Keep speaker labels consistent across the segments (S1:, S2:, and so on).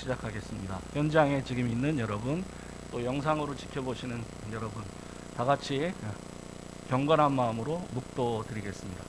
S1: 시작하겠습니다. 현장에 지금 있는 여러분, 또 영상으로 지켜보시는 여러분, 다 같이 경건한 마음으로 묵도 드리겠습니다.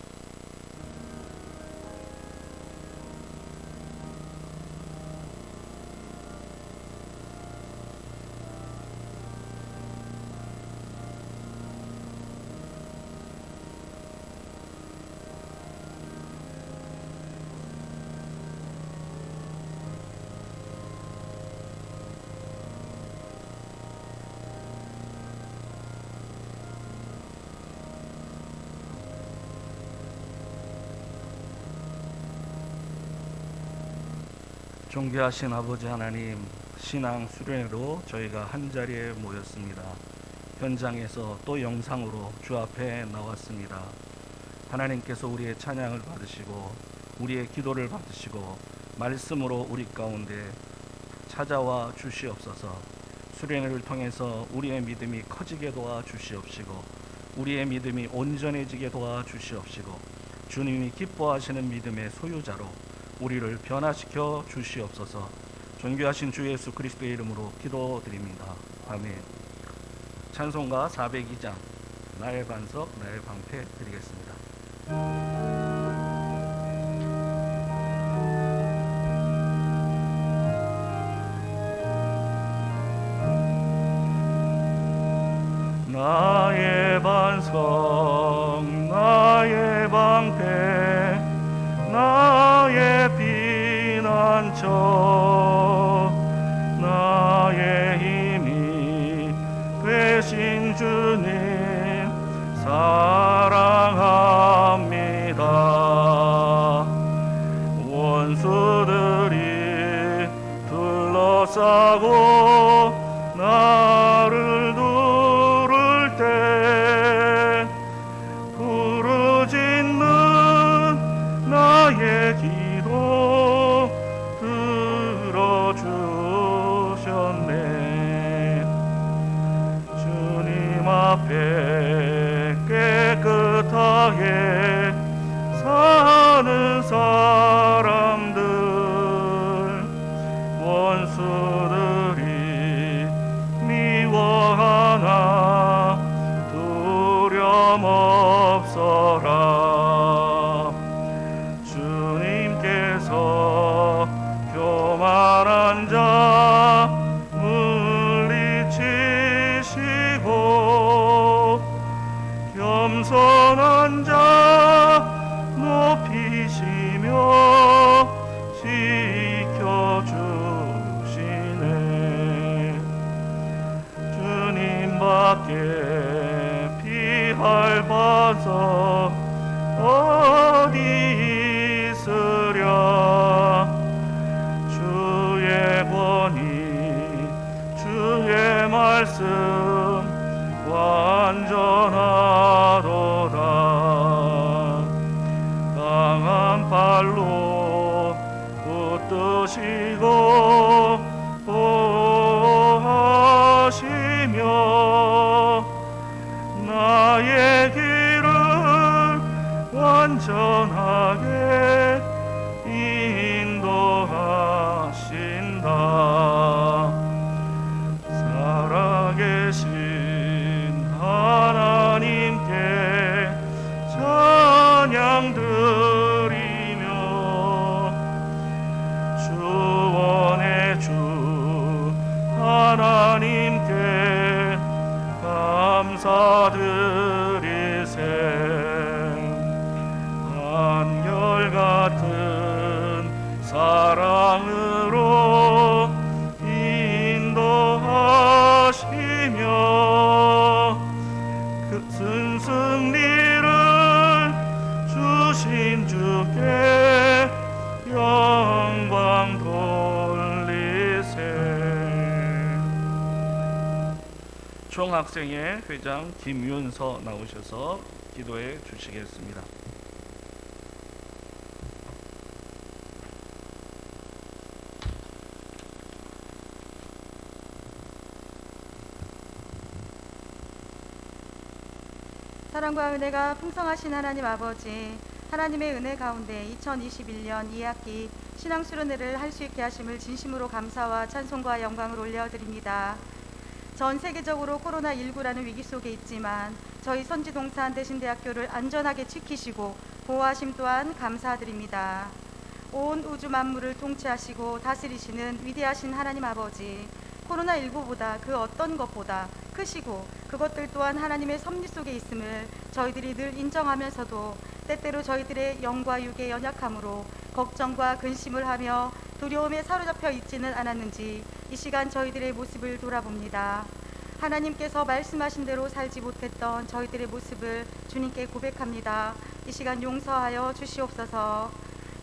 S1: 존귀하신 아버지 하나님, 신앙 수련회로 저희가 한자리에 모였습니다. 현장에서 또 영상으로 주 앞에 나왔습니다. 하나님께서 우리의 찬양을 받으시고 우리의 기도를 받으시고 말씀으로 우리 가운데 찾아와 주시옵소서. 수련회를 통해서 우리의 믿음이 커지게 도와 주시옵시고 우리의 믿음이 온전해지게 도와 주시옵시고 주님이 기뻐하시는 믿음의 소유자로 우리를 변화시켜 주시옵소서. 존귀하신 주 예수 그리스도의 이름으로 기도드립니다. 아멘. 찬송가 402장 나의 반석 나의 방패 드리겠습니다. 나의 반석 나의 방패 나의 피난처 나의 힘이 되신 주님 사랑합니다. 원수들이 둘러싸고 나를 누를 때 부르짖는 나의 기도 들어주셨네. 주님 앞에 깨끗하게 사는 사람들 원수들이 미워하나 두려움 없어라. 주님께서 교만한 자 물리치시고 겸손한 자 높이시며 지켜주시네. 주님밖에 피할 반석 어디 있으랴. 주의 권위 주의 말씀 완전하도다. 강한 팔로 붙드시고 보호하시며 나의 길을 완전하게 인도하신다. 살아계신 하나님께 찬양 드리며 주원의 주 하나님께 감사드리세. 한결같은 사랑으로 인도하시며 그 승리를 주신 주께 영광 돌리세. 총학생회 회장 김윤서 나오셔서 기도해 주시겠습니다.
S2: 사랑과 은혜가 풍성하신 하나님 아버지, 하나님의 은혜 가운데 2021년 2학기 신앙 수련회를 할 수 있게 하심을 진심으로 감사와 찬송과 영광을 올려드립니다. 전 세계적으로 코로나19라는 위기 속에 있지만 저희 선지동산 대신대학교를 안전하게 지키시고 보호하심 또한 감사드립니다. 온 우주 만물을 통치하시고 다스리시는 위대하신 하나님 아버지, 코로나19보다 그 어떤 것보다 크시고 그것들 또한 하나님의 섭리 속에 있음을 저희들이 늘 인정하면서도 때때로 저희들의 영과 육의 연약함으로 걱정과 근심을 하며 두려움에 사로잡혀 있지는 않았는지 이 시간 저희들의 모습을 돌아봅니다. 하나님께서 말씀하신 대로 살지 못했던 저희들의 모습을 주님께 고백합니다. 이 시간 용서하여 주시옵소서.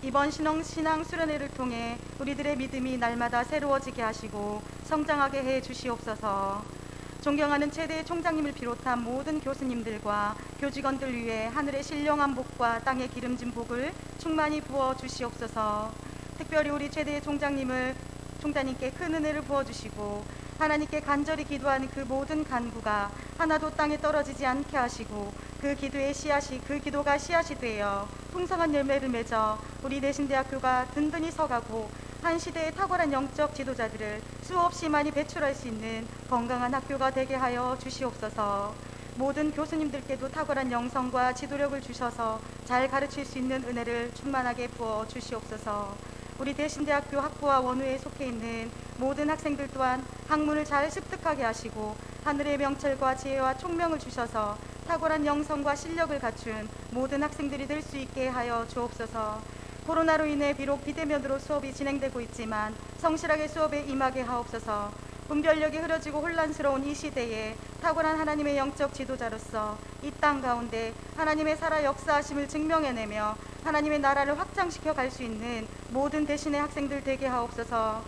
S2: 이번 신앙 수련회를 통해 우리들의 믿음이 날마다 새로워지게 하시고 성장하게 해 주시옵소서. 존경하는 최대 총장님을 비롯한 모든 교수님들과 교직원들 위해 하늘의 신령한 복과 땅의 기름진 복을 충만히 부어 주시옵소서. 특별히 우리 최대 총장님께 큰 은혜를 부어 주시고 하나님께 간절히 기도하는 그 모든 간구가 하나도 땅에 떨어지지 않게 하시고 그 기도가 씨앗이 되어 풍성한 열매를 맺어 우리 대신대학교가 든든히 서가고 한 시대의 탁월한 영적 지도자들을 수없이 많이 배출할 수 있는 건강한 학교가 되게 하여 주시옵소서. 모든 교수님들께도 탁월한 영성과 지도력을 주셔서 잘 가르칠 수 있는 은혜를 충만하게 부어 주시옵소서. 우리 대신대학교 학부와 원우에 속해 있는 모든 학생들 또한 학문을 잘 습득하게 하시고 하늘의 명철과 지혜와 총명을 주셔서 탁월한 영성과 실력을 갖춘 모든 학생들이 될 수 있게 하여 주옵소서. 코로나로 인해 비록 비대면으로 수업이 진행되고 있지만 성실하게 수업에 임하게 하옵소서. 분별력이 흐려지고 혼란스러운 이 시대에 탁월한 하나님의 영적 지도자로서 이 땅 가운데 하나님의 살아 역사하심을 증명해내며 하나님의 나라를 확장시켜 갈 수 있는 모든 대신의 학생들 되게 하옵소서.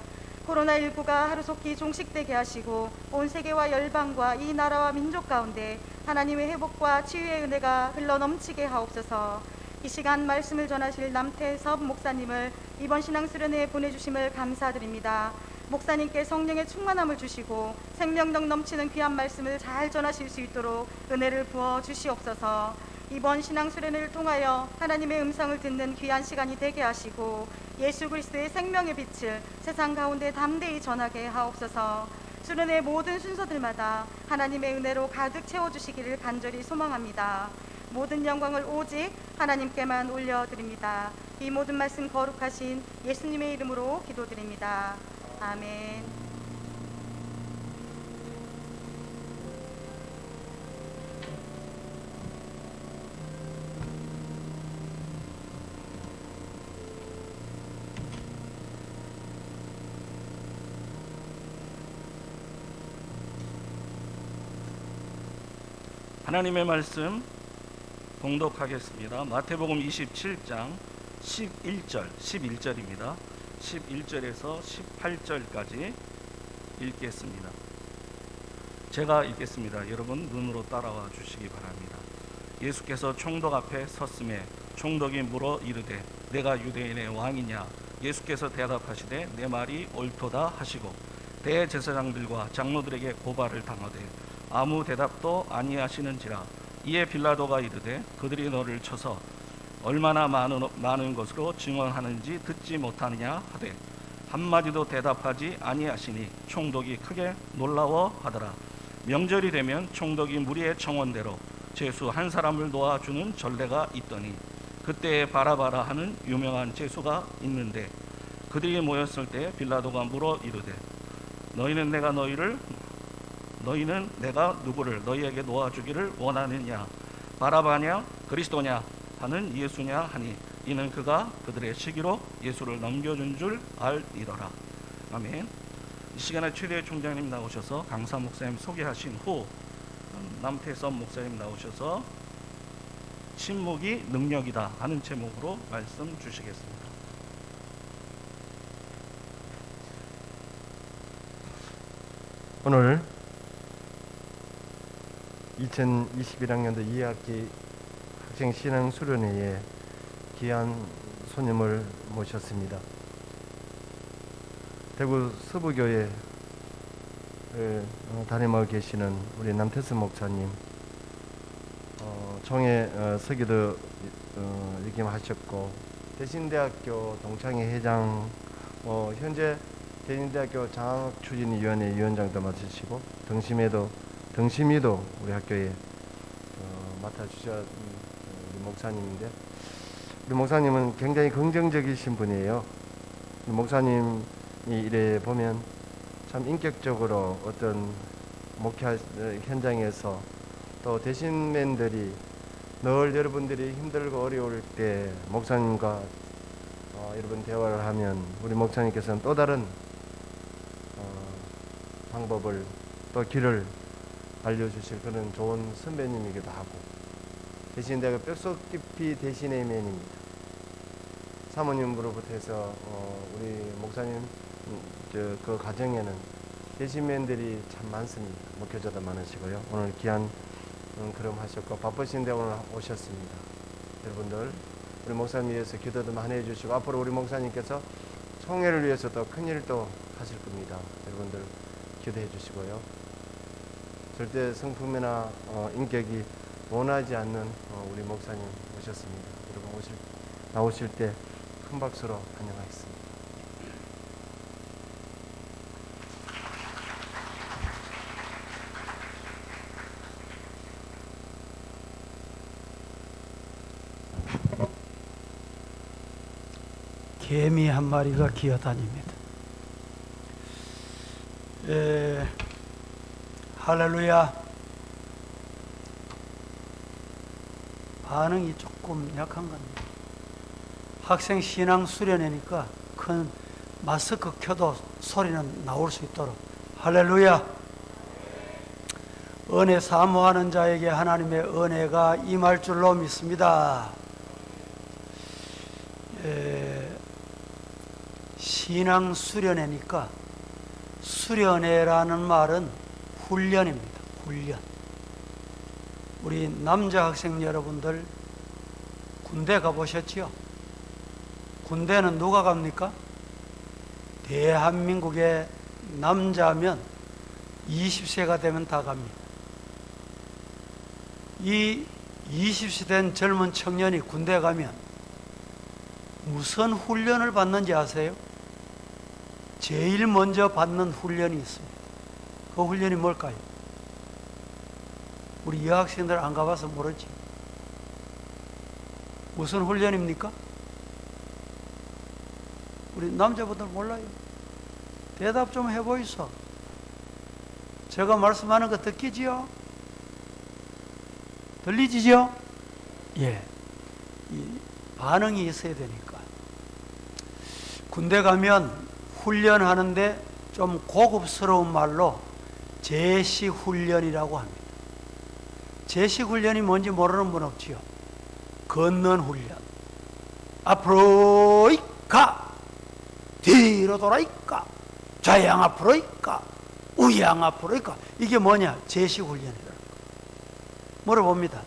S2: 코로나19가 하루속히 종식되게 하시고 온 세계와 열방과 이 나라와 민족 가운데 하나님의 회복과 치유의 은혜가 흘러넘치게 하옵소서. 이 시간 말씀을 전하실 남태섭 목사님을 이번 신앙수련회에 보내주심을 감사드립니다. 목사님께 성령의 충만함을 주시고 생명력 넘치는 귀한 말씀을 잘 전하실 수 있도록 은혜를 부어 주시옵소서. 이번 신앙수련회를 통하여 하나님의 음성을 듣는 귀한 시간이 되게 하시고 예수 그리스도의 생명의 빛을 세상 가운데 담대히 전하게 하옵소서. 수련회 모든 순서들마다 하나님의 은혜로 가득 채워주시기를 간절히 소망합니다. 모든 영광을 오직 하나님께만 올려드립니다. 이 모든 말씀 거룩하신 예수님의 이름으로 기도드립니다. 아멘.
S1: 하나님의 말씀 봉독하겠습니다. 마태복음 27장 11절입니다. 11절에서 18절까지 읽겠습니다. 제가 읽겠습니다. 여러분 눈으로 따라와 주시기 바랍니다. 예수께서 총독 앞에 섰음에 총독이 물어 이르되 내가 유대인의 왕이냐? 예수께서 대답하시되 내 말이 옳도다 하시고 대제사장들과 장로들에게 고발을 당하되 아무 대답도 아니하시는지라. 이에 빌라도가 이르되 그들이 너를 쳐서 얼마나 많은 것으로 증언하는지 듣지 못하느냐 하되 한마디도 대답하지 아니하시니 총독이 크게 놀라워하더라. 명절이 되면 총독이 무리의 청원대로 죄수 한 사람을 놓아주는 전례가 있더니 그때에 바라바라 하는 유명한 죄수가 있는데 그들이 모였을 때 빌라도가 물어 이르되 너희는 내가 누구를 너희에게 놓아주기를 원하느냐? 바라바냐 그리스도냐 하는 예수냐 하니 이는 그가 그들의 시기로 예수를 넘겨준 줄 알리더라. 아멘. 이 시간에 최대 총장님 나오셔서 강사 목사님 소개하신 후 남태섭 목사님 나오셔서 침묵이 능력이다 하는 제목으로 말씀 주시겠습니다.
S3: 오늘 2021학년도 2학기 학생 신앙 수련회에 귀한 손님을 모셨습니다. 대구 서부교회를 담임하고 계시는 우리 남태섭 목사님, 총회 서기도 역임하셨고 대신대학교 동창회 회장, 현재 대신대학교 장학추진위원회 위원장도 맡으시고 등심이도 우리 학교에 맡아주신 우리 목사님인데, 우리 목사님은 굉장히 긍정적이신 분이에요. 우리 목사님이 이래 보면 참 인격적으로 어떤 목회 현장에서 또 대신맨들이 늘 여러분들이 힘들고 어려울 때 목사님과 여러분 대화를 하면 우리 목사님께서는 또 다른 방법을 또 길을 알려주실 그런 좋은 선배님이기도 하고, 대신대가 뼛속 깊이 대신의 면입니다. 사모님으로부터 해서 우리 목사님 그 가정에는 대신맨들이 참 많습니다. 목회자도 많으시고요. 오늘 귀한 그럼 하셨고 바쁘신데 오늘 오셨습니다. 여러분들 우리 목사님 위해서 기도도 많이 해주시고, 앞으로 우리 목사님께서 총회를 위해서 또 큰일도 하실 겁니다. 여러분들 기도해 주시고요. 절대 성품이나 인격이 원하지 않는 우리 목사님 오셨습니다. 여러분 나오실 때 큰 박수로 환영하겠습니다.
S4: 개미 한 마리가 기어다닙니다. 할렐루야. 반응이 조금 약한 겁니다. 학생 신앙 수련회니까 큰 마스크 켜도 소리는 나올 수 있도록. 할렐루야. 은혜 사모하는 자에게 하나님의 은혜가 임할 줄로 믿습니다. 신앙 수련회니까, 수련회라는 말은 훈련입니다. 훈련. 우리 남자 학생 여러분들 군대 가보셨지요? 군대는 누가 갑니까? 대한민국의 남자면 20세가 되면 다 갑니다. 이 20세 된 젊은 청년이 군대 가면 무슨 훈련을 받는지 아세요? 제일 먼저 받는 훈련이 있습니다. 그 훈련이 뭘까요? 우리 여학생들 안 가봐서 모르지. 무슨 훈련입니까? 우리 남자분들 몰라요. 대답 좀 해보이소. 제가 말씀하는 거 듣기지요? 들리지죠? 예. 이 반응이 있어야 되니까. 군대 가면 훈련하는데 좀 고급스러운 말로 제시훈련이라고 합니다. 제시훈련이 뭔지 모르는 분 없지요? 걷는 훈련. 앞으로 이까, 뒤로 돌아 이까, 좌양 앞으로 이까, 우양 앞으로 이까. 이게 뭐냐? 제시훈련이라는 거. 물어봅니다.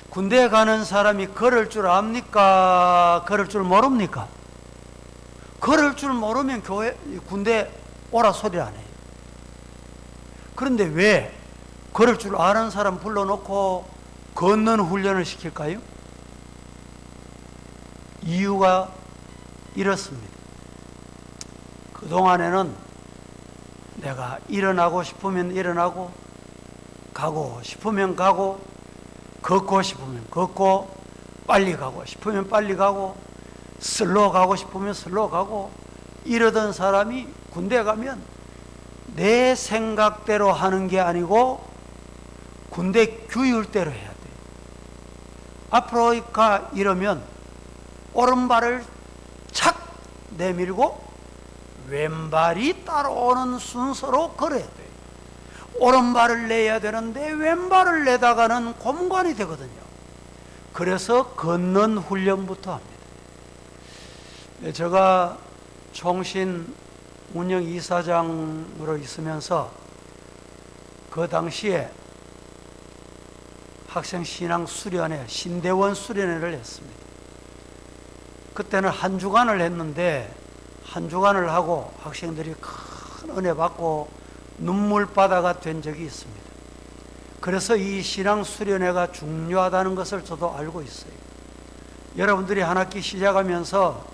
S4: 군대에 가는 사람이 걸을 줄 압니까? 걸을 줄 모릅니까? 걸을 줄 모르면 군대 오라 소리를 안 해요. 그런데 왜 걸을 줄 아는 사람 불러놓고 걷는 훈련을 시킬까요? 이유가 이렇습니다. 그동안에는 내가 일어나고 싶으면 일어나고, 가고 싶으면 가고, 걷고 싶으면 걷고, 빨리 가고 싶으면 빨리 가고, 슬로 가고 싶으면 슬로 가고, 이러던 사람이 군대 가면 내 생각대로 하는 게 아니고 군대 규율대로 해야 돼. 앞으로 가 이러면 오른발을 착 내밀고 왼발이 따라오는 순서로 걸어야 돼. 오른발을 내야 되는데 왼발을 내다가는 곰관이 되거든요. 그래서 걷는 훈련부터 합니다. 제가 총신 운영 이사장으로 있으면서 그 당시에 학생 신앙 수련회, 신대원 수련회를 했습니다. 그때는 한 주간을 했는데, 한 주간을 하고 학생들이 큰 은혜 받고 눈물바다가 된 적이 있습니다. 그래서 이 신앙 수련회가 중요하다는 것을 저도 알고 있어요. 여러분들이 한 학기 시작하면서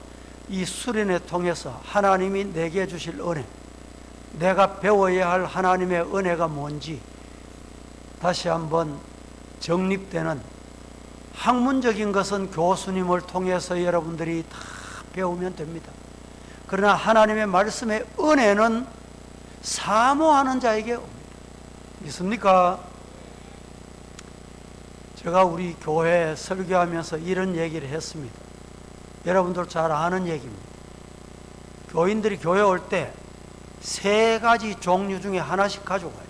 S4: 이 수련회 통해서 하나님이 내게 주실 은혜, 내가 배워야 할 하나님의 은혜가 뭔지 다시 한번 정립되는, 학문적인 것은 교수님을 통해서 여러분들이 다 배우면 됩니다. 그러나 하나님의 말씀의 은혜는 사모하는 자에게 옵니다. 믿습니까? 제가 우리 교회 설교하면서 이런 얘기를 했습니다. 여러분들 잘 아는 얘기입니다. 교인들이 교회 올 때 3가지 종류 중에 하나씩 가져가요.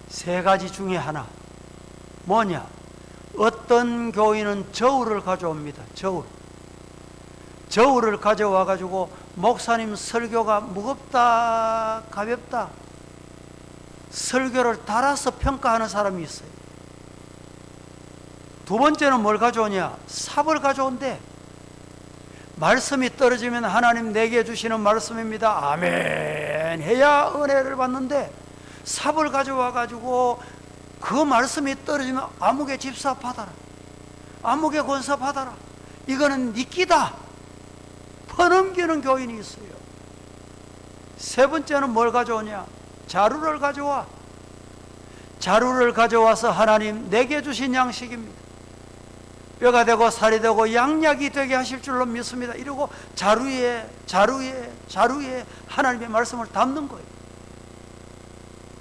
S4: 3가지 중에 하나. 뭐냐? 어떤 교인은 저울을 가져옵니다. 저울을 가져와 가지고 목사님 설교가 무겁다 가볍다 설교를 달아서 평가하는 사람이 있어요. 두 번째는 뭘 가져오냐? 삽을 가져온대. 말씀이 떨어지면 하나님 내게 주시는 말씀입니다, 아멘 해야 은혜를 받는데, 삽을 가져와 가지고 그 말씀이 떨어지면 아무개 집사 받아라, 아무개 권사 받아라, 이거는 네 끼다 퍼넘기는 교인이 있어요. 세 번째는 뭘 가져오냐? 자루를 가져와. 자루를 가져와서 하나님 내게 주신 양식입니다, 뼈가 되고 살이 되고 양약이 되게 하실 줄로 믿습니다, 이러고 자루에 하나님의 말씀을 담는 거예요.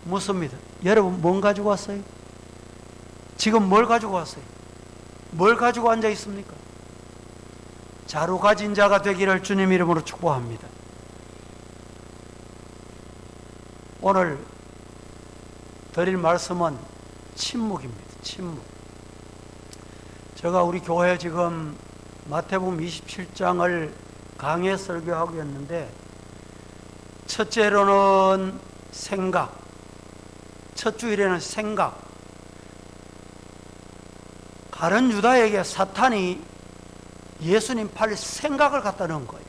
S4: 묻습니다. 여러분 뭔 가지고 왔어요? 지금 뭘 가지고 왔어요? 뭘 가지고 앉아 있습니까? 자루 가진 자가 되기를 주님 이름으로 축복합니다. 오늘 드릴 말씀은 침묵입니다. 침묵. 제가 우리 교회 지금 마태복음 27장을 강해 설교하고 있는데, 첫째로는 생각, 첫 주일에는 생각. 가룟 유다에게 사탄이 예수님 팔 생각을 갖다 넣은 거예요.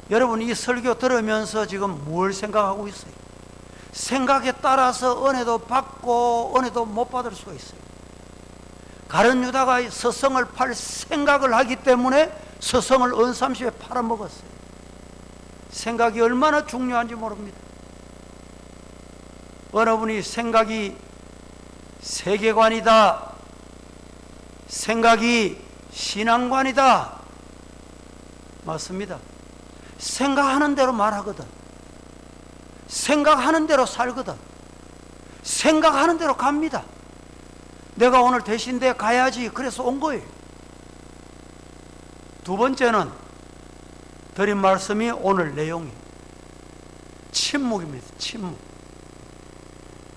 S4: 여러분 이 설교 들으면서 지금 뭘 생각하고 있어요? 생각에 따라서 은혜도 받고 은혜도 못 받을 수가 있어요. 가룟 유다가 서성을 팔 생각을 하기 때문에 서성을 은삼십에 팔아먹었어요. 생각이 얼마나 중요한지 모릅니다. 어느 분이 생각이 세계관이다, 생각이 신앙관이다, 맞습니다. 생각하는 대로 말하거든, 생각하는 대로 살거든, 생각하는 대로 갑니다. 내가 오늘 대신대 가야지 그래서 온 거예요. 두 번째는 드린 말씀이 오늘 내용이 침묵입니다. 침묵.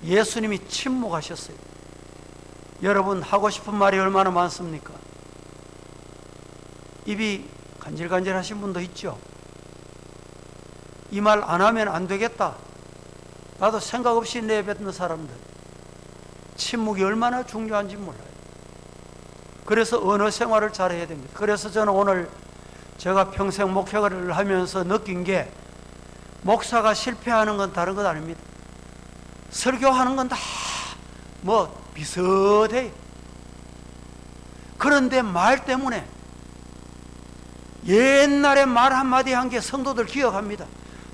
S4: 예수님이 침묵하셨어요. 여러분 하고 싶은 말이 얼마나 많습니까? 입이 간질간질하신 분도 있죠. 이 말 안 하면 안 되겠다, 나도 생각 없이 내뱉는 사람들. 침묵이 얼마나 중요한지 몰라요. 그래서 언어 생활을 잘해야 됩니다. 그래서 저는 오늘 제가 평생 목회를 하면서 느낀 게, 목사가 실패하는 건 다른 것 아닙니다. 설교하는 건 다 뭐 비슷해요. 그런데 말 때문에 옛날에 말 한마디 한 게 성도들 기억합니다.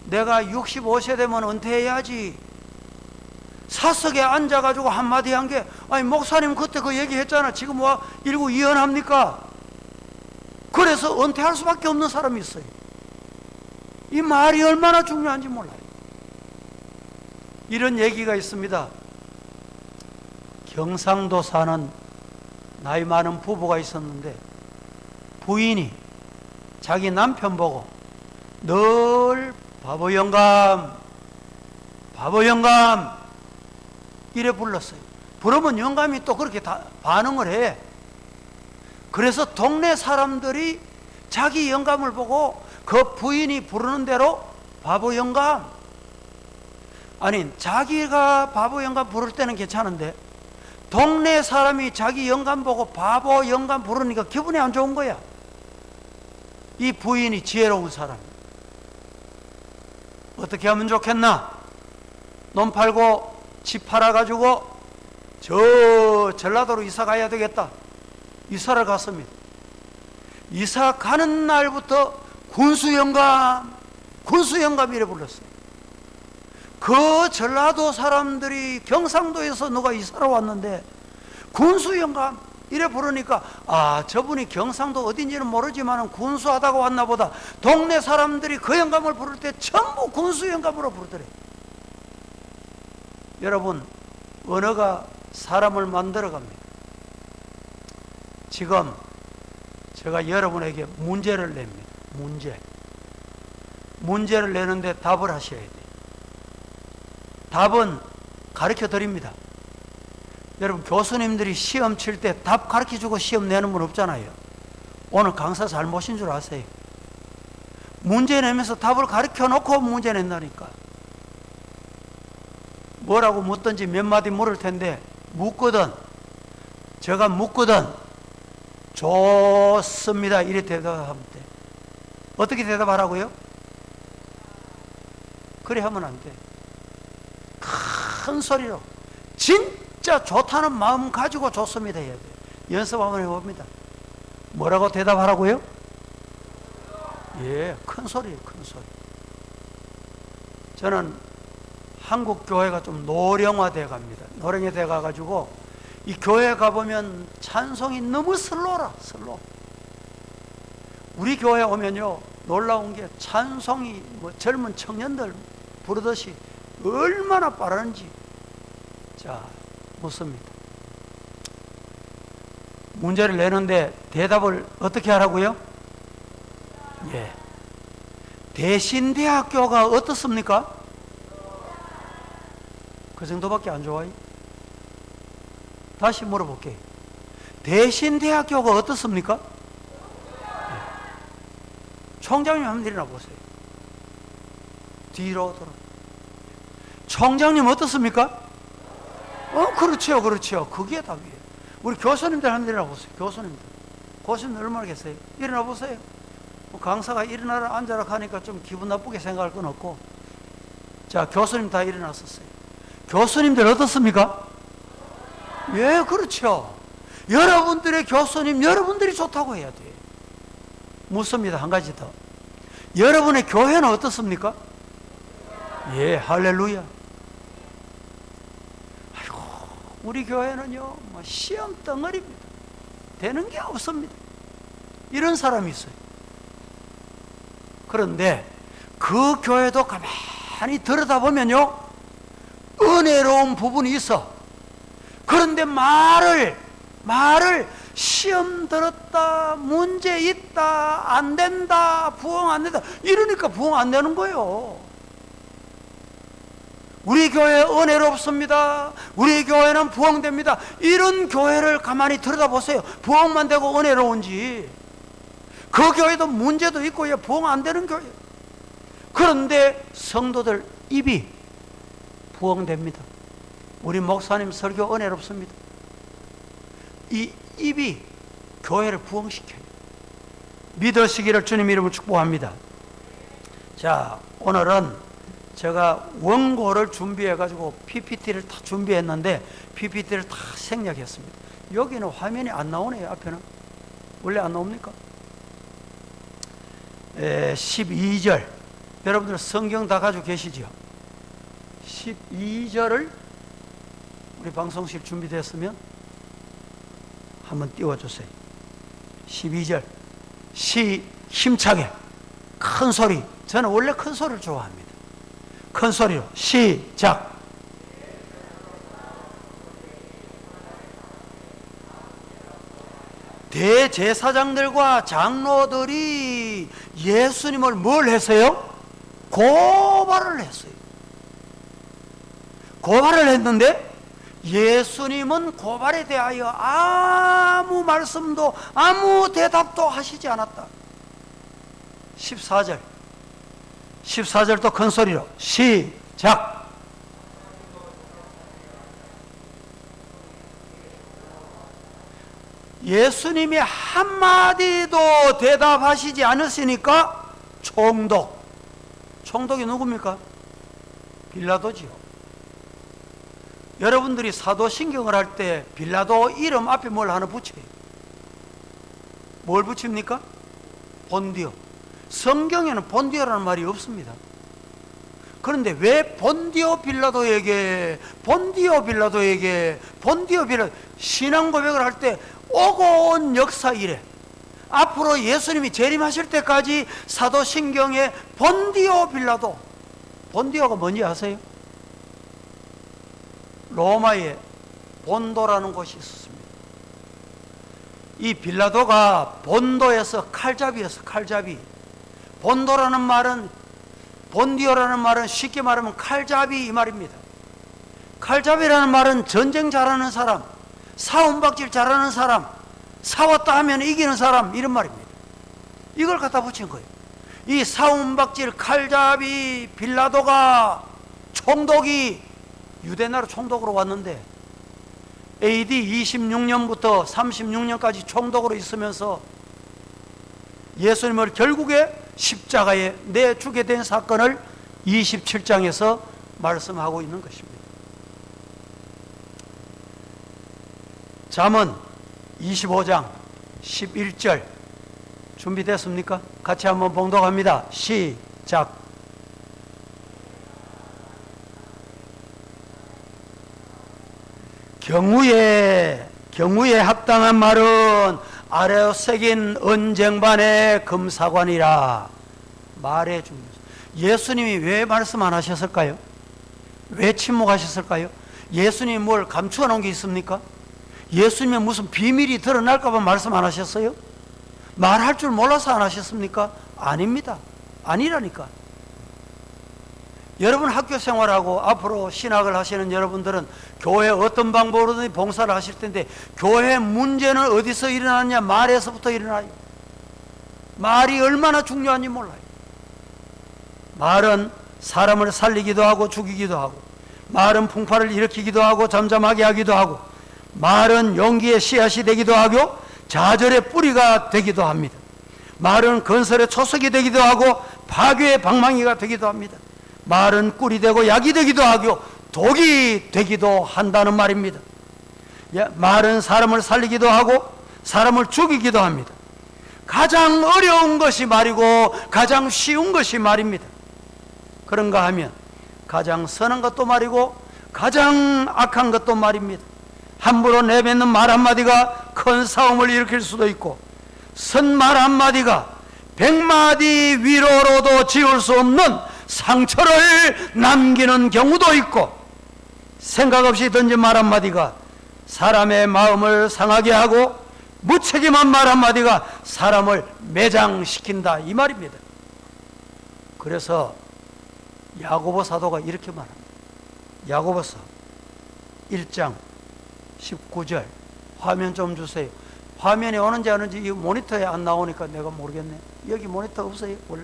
S4: 내가 65세 되면 은퇴해야지. 사석에 앉아가지고 한마디 한 게, 아니 목사님 그때 그 얘기했잖아, 지금 와 일구이연합니까? 그래서 은퇴할 수밖에 없는 사람이 있어요. 이 말이 얼마나 중요한지 몰라요. 이런 얘기가 있습니다. 경상도 사는 나이 많은 부부가 있었는데, 부인이 자기 남편 보고 늘 바보 영감, 바보 영감 이래 불렀어요. 부르면 영감이 또 그렇게 반응을 해. 그래서 동네 사람들이 자기 영감을 보고 그 부인이 부르는 대로 바보 영감. 아니, 자기가 바보 영감 부를 때는 괜찮은데 동네 사람이 자기 영감 보고 바보 영감 부르니까 기분이 안 좋은 거야. 이 부인이 지혜로운 사람. 어떻게 하면 좋겠나? 놈 팔고 집 팔아가지고 저 전라도로 이사 가야 되겠다. 이사를 갔습니다. 이사 가는 날부터 군수영감 이래 불렀어요. 그 전라도 사람들이 경상도에서 누가 이사를 왔는데 군수영감 이래 부르니까 저분이 경상도 어딘지는 모르지만 군수하다가 왔나 보다. 동네 사람들이 그 영감을 부를 때 전부 군수영감으로 부르더래. 여러분, 언어가 사람을 만들어 갑니다. 지금 제가 여러분에게 문제를 냅니다. 문제를 내는데 답을 하셔야 돼요. 답은 가르쳐 드립니다. 여러분, 교수님들이 시험 칠 때 답 가르쳐 주고 시험 내는 분 없잖아요. 오늘 강사 잘 모신 줄 아세요? 문제 내면서 답을 가르쳐 놓고 문제 낸다니까. 뭐라고 묻든지 몇 마디 물을 텐데, 제가 묻거든 좋습니다 이래 대답하면 돼. 어떻게 대답하라고요? 그래 하면 안 돼. 큰 소리로 진짜 좋다는 마음 가지고 좋습니다 해야 돼. 연습 한번 해봅니다. 뭐라고 대답하라고요? 예, 큰 소리예요, 큰 소리. 저는 한국 교회가 좀 노령화돼 갑니다. 노령화돼 가가지고 이 교회 가보면 찬송이 너무 슬로라. 우리 교회 오면요, 놀라운 게 찬송이 젊은 청년들 부르듯이 얼마나 빠른지. 자, 묻습니다. 문제를 내는데 대답을 어떻게 하라고요? 예. 대신대학교가 어떻습니까? 그 정도밖에 안 좋아요? 다시 물어볼게요. 대신대학교가 어떻습니까? 예. 총장님 한번 일어나 보세요. 뒤로 돌아. 총장님 어떻습니까? 그렇죠. 그게 답이에요. 우리 교수님들 한번 일어나 보세요. 교수님들 얼마나 계세요? 일어나 보세요. 강사가 일어나라 앉아라 하니까 좀 기분 나쁘게 생각할 건 없고. 자, 교수님 다 일어났었어요. 교수님들 어떻습니까? 예, 그렇죠. 여러분들의 교수님, 여러분들이 좋다고 해야 돼요. 묻습니다. 한 가지 더. 여러분의 교회는 어떻습니까? 예, 할렐루야. 아이고, 우리 교회는요, 시험 덩어리입니다. 되는 게 없습니다. 이런 사람이 있어요. 그런데 그 교회도 가만히 들여다보면요, 은혜로운 부분이 있어. 그런데 말을 시험 들었다, 문제 있다, 안 된다, 부흥 안 된다 이러니까 부흥 안 되는 거예요. 우리 교회 은혜롭습니다, 우리 교회는 부흥됩니다, 이런 교회를 가만히 들여다보세요. 부흥만 되고 은혜로운지. 그 교회도 문제도 있고 부흥 안 되는 교회. 그런데 성도들 입이 부흥됩니다. 우리 목사님 설교 은혜롭습니다. 이 입이 교회를 부흥시켜요. 믿으시기를 주님 이름으로 축복합니다. 자, 오늘은 제가 원고를 준비해가지고 PPT를 다 준비했는데 PPT를 다 생략했습니다. 여기는 화면이 안 나오네요. 앞에는 원래 안 나옵니까? 12절. 여러분들 성경 다 가지고 계시죠? 12절을 우리 방송실 준비됐으면 한번 띄워주세요. 12절 힘차게 큰 소리. 저는 원래 큰 소리를 좋아합니다. 큰 소리로 시작. 대제사장들과 장로들이 예수님을 뭘 했어요? 고발을 했어요. 고발을 했는데 예수님은 고발에 대하여 아무 말씀도 아무 대답도 하시지 않았다. 14절도 큰 소리로 시작. 예수님이 한마디도 대답하시지 않으시니까 총독이 누굽니까? 빌라도지요. 여러분들이 사도신경을 할 때 빌라도 이름 앞에 뭘 하나 붙여요. 뭘 붙입니까? 본디오. 성경에는 본디오라는 말이 없습니다. 그런데 왜 본디오 빌라도에게 신앙 고백을 할 때 오고 온 역사 이래 앞으로 예수님이 재림하실 때까지 사도신경에 본디오 빌라도, 본디오가 뭔지 아세요? 로마에 본도라는 곳이 있었습니다. 이 빌라도가 본도에서 칼잡이였어. 칼잡이. 본도라는 말은, 본디오라는 말은 쉽게 말하면 칼잡이 이 말입니다. 칼잡이라는 말은 전쟁 잘하는 사람, 사움박질 잘하는 사람, 싸웠다 하면 이기는 사람, 이런 말입니다. 이걸 갖다 붙인 거예요. 이 사움박질 칼잡이 빌라도가 총독이 유대나라 총독으로 왔는데 AD 26년부터 36년까지 총독으로 있으면서 예수님을 결국에 십자가에 내주게 된 사건을 27장에서 말씀하고 있는 것입니다. 잠언 25장 11절 준비됐습니까? 같이 한번 봉독합니다. 시작. 경우에 합당한 말은 아래에 새긴 언쟁반의 금사관이라. 말의 중요성. 예수님이 왜 말씀 안 하셨을까요? 왜 침묵하셨을까요? 예수님이 뭘 감추어 놓은 게 있습니까? 예수님의 무슨 비밀이 드러날까 봐 말씀 안 하셨어요? 말할 줄 몰라서 안 하셨습니까? 아닙니다. 아니라니까. 여러분 학교 생활하고 앞으로 신학을 하시는 여러분들은 교회 어떤 방법으로든 봉사를 하실 텐데 교회 문제는 어디서 일어나느냐? 말에서부터 일어나요. 말이 얼마나 중요한지 몰라요. 말은 사람을 살리기도 하고 죽이기도 하고, 말은 풍파를 일으키기도 하고 잠잠하게 하기도 하고, 말은 용기의 씨앗이 되기도 하고 좌절의 뿌리가 되기도 합니다. 말은 건설의 초석이 되기도 하고 파괴의 방망이가 되기도 합니다. 말은 꿀이 되고 약이 되기도 하고 독이 되기도 한다는 말입니다. 말은 사람을 살리기도 하고 사람을 죽이기도 합니다. 가장 어려운 것이 말이고 가장 쉬운 것이 말입니다. 그런가 하면 가장 선한 것도 말이고 가장 악한 것도 말입니다. 함부로 내뱉는 말 한마디가 큰 싸움을 일으킬 수도 있고 선말 한마디가 100마디 위로로도 지울 수 없는 상처를 남기는 경우도 있고, 생각 없이 던진 말 한마디가 사람의 마음을 상하게 하고 무책임한 말 한마디가 사람을 매장시킨다 이 말입니다. 그래서 야고보 사도가 이렇게 말합니다. 야고보서 1장 19절 화면 좀 주세요. 화면에 오는지 안 오는지 이 모니터에 안 나오니까 내가 모르겠네. 여기 모니터 없어요 원래?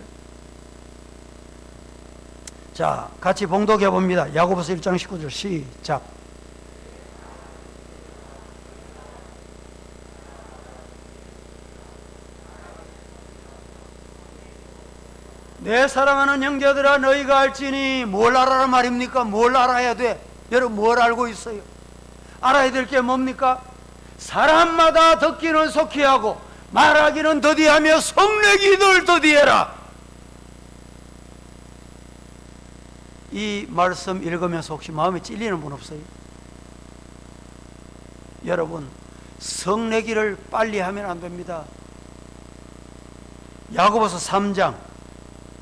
S4: 자, 같이 봉독해 봅니다. 야고보서 1장 19절 시작. 내 사랑하는 형제들아 너희가 알지니. 뭘 알아라 말입니까? 뭘 알아야 돼? 여러분 뭘 알고 있어요? 알아야 될 게 뭡니까? 사람마다 듣기는 속히 하고 말하기는 더디하며 성내기를 더디해라. 이 말씀 읽으면서 혹시 마음에 찔리는 분 없어요? 여러분 성내기를 빨리 하면 안 됩니다. 야고보서 3장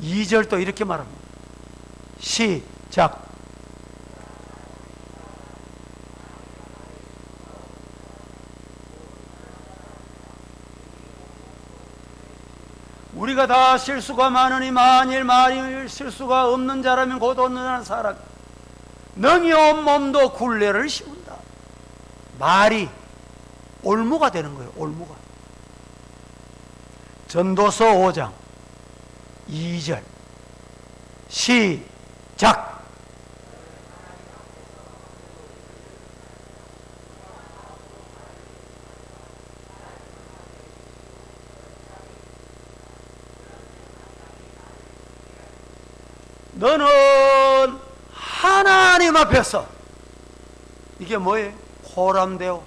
S4: 2절도 이렇게 말합니다. 시작. 우리가 다 실수가 많으니 만일 말이 실수가 없는 자라면 곧 온전한 사람 능히 온 몸도 굴레를 씌운다. 말이 올무가 되는 거예요. 올무가. 전도서 5장 2절 시작. 너는 하나님 앞에서 이게 뭐예요? 호람되어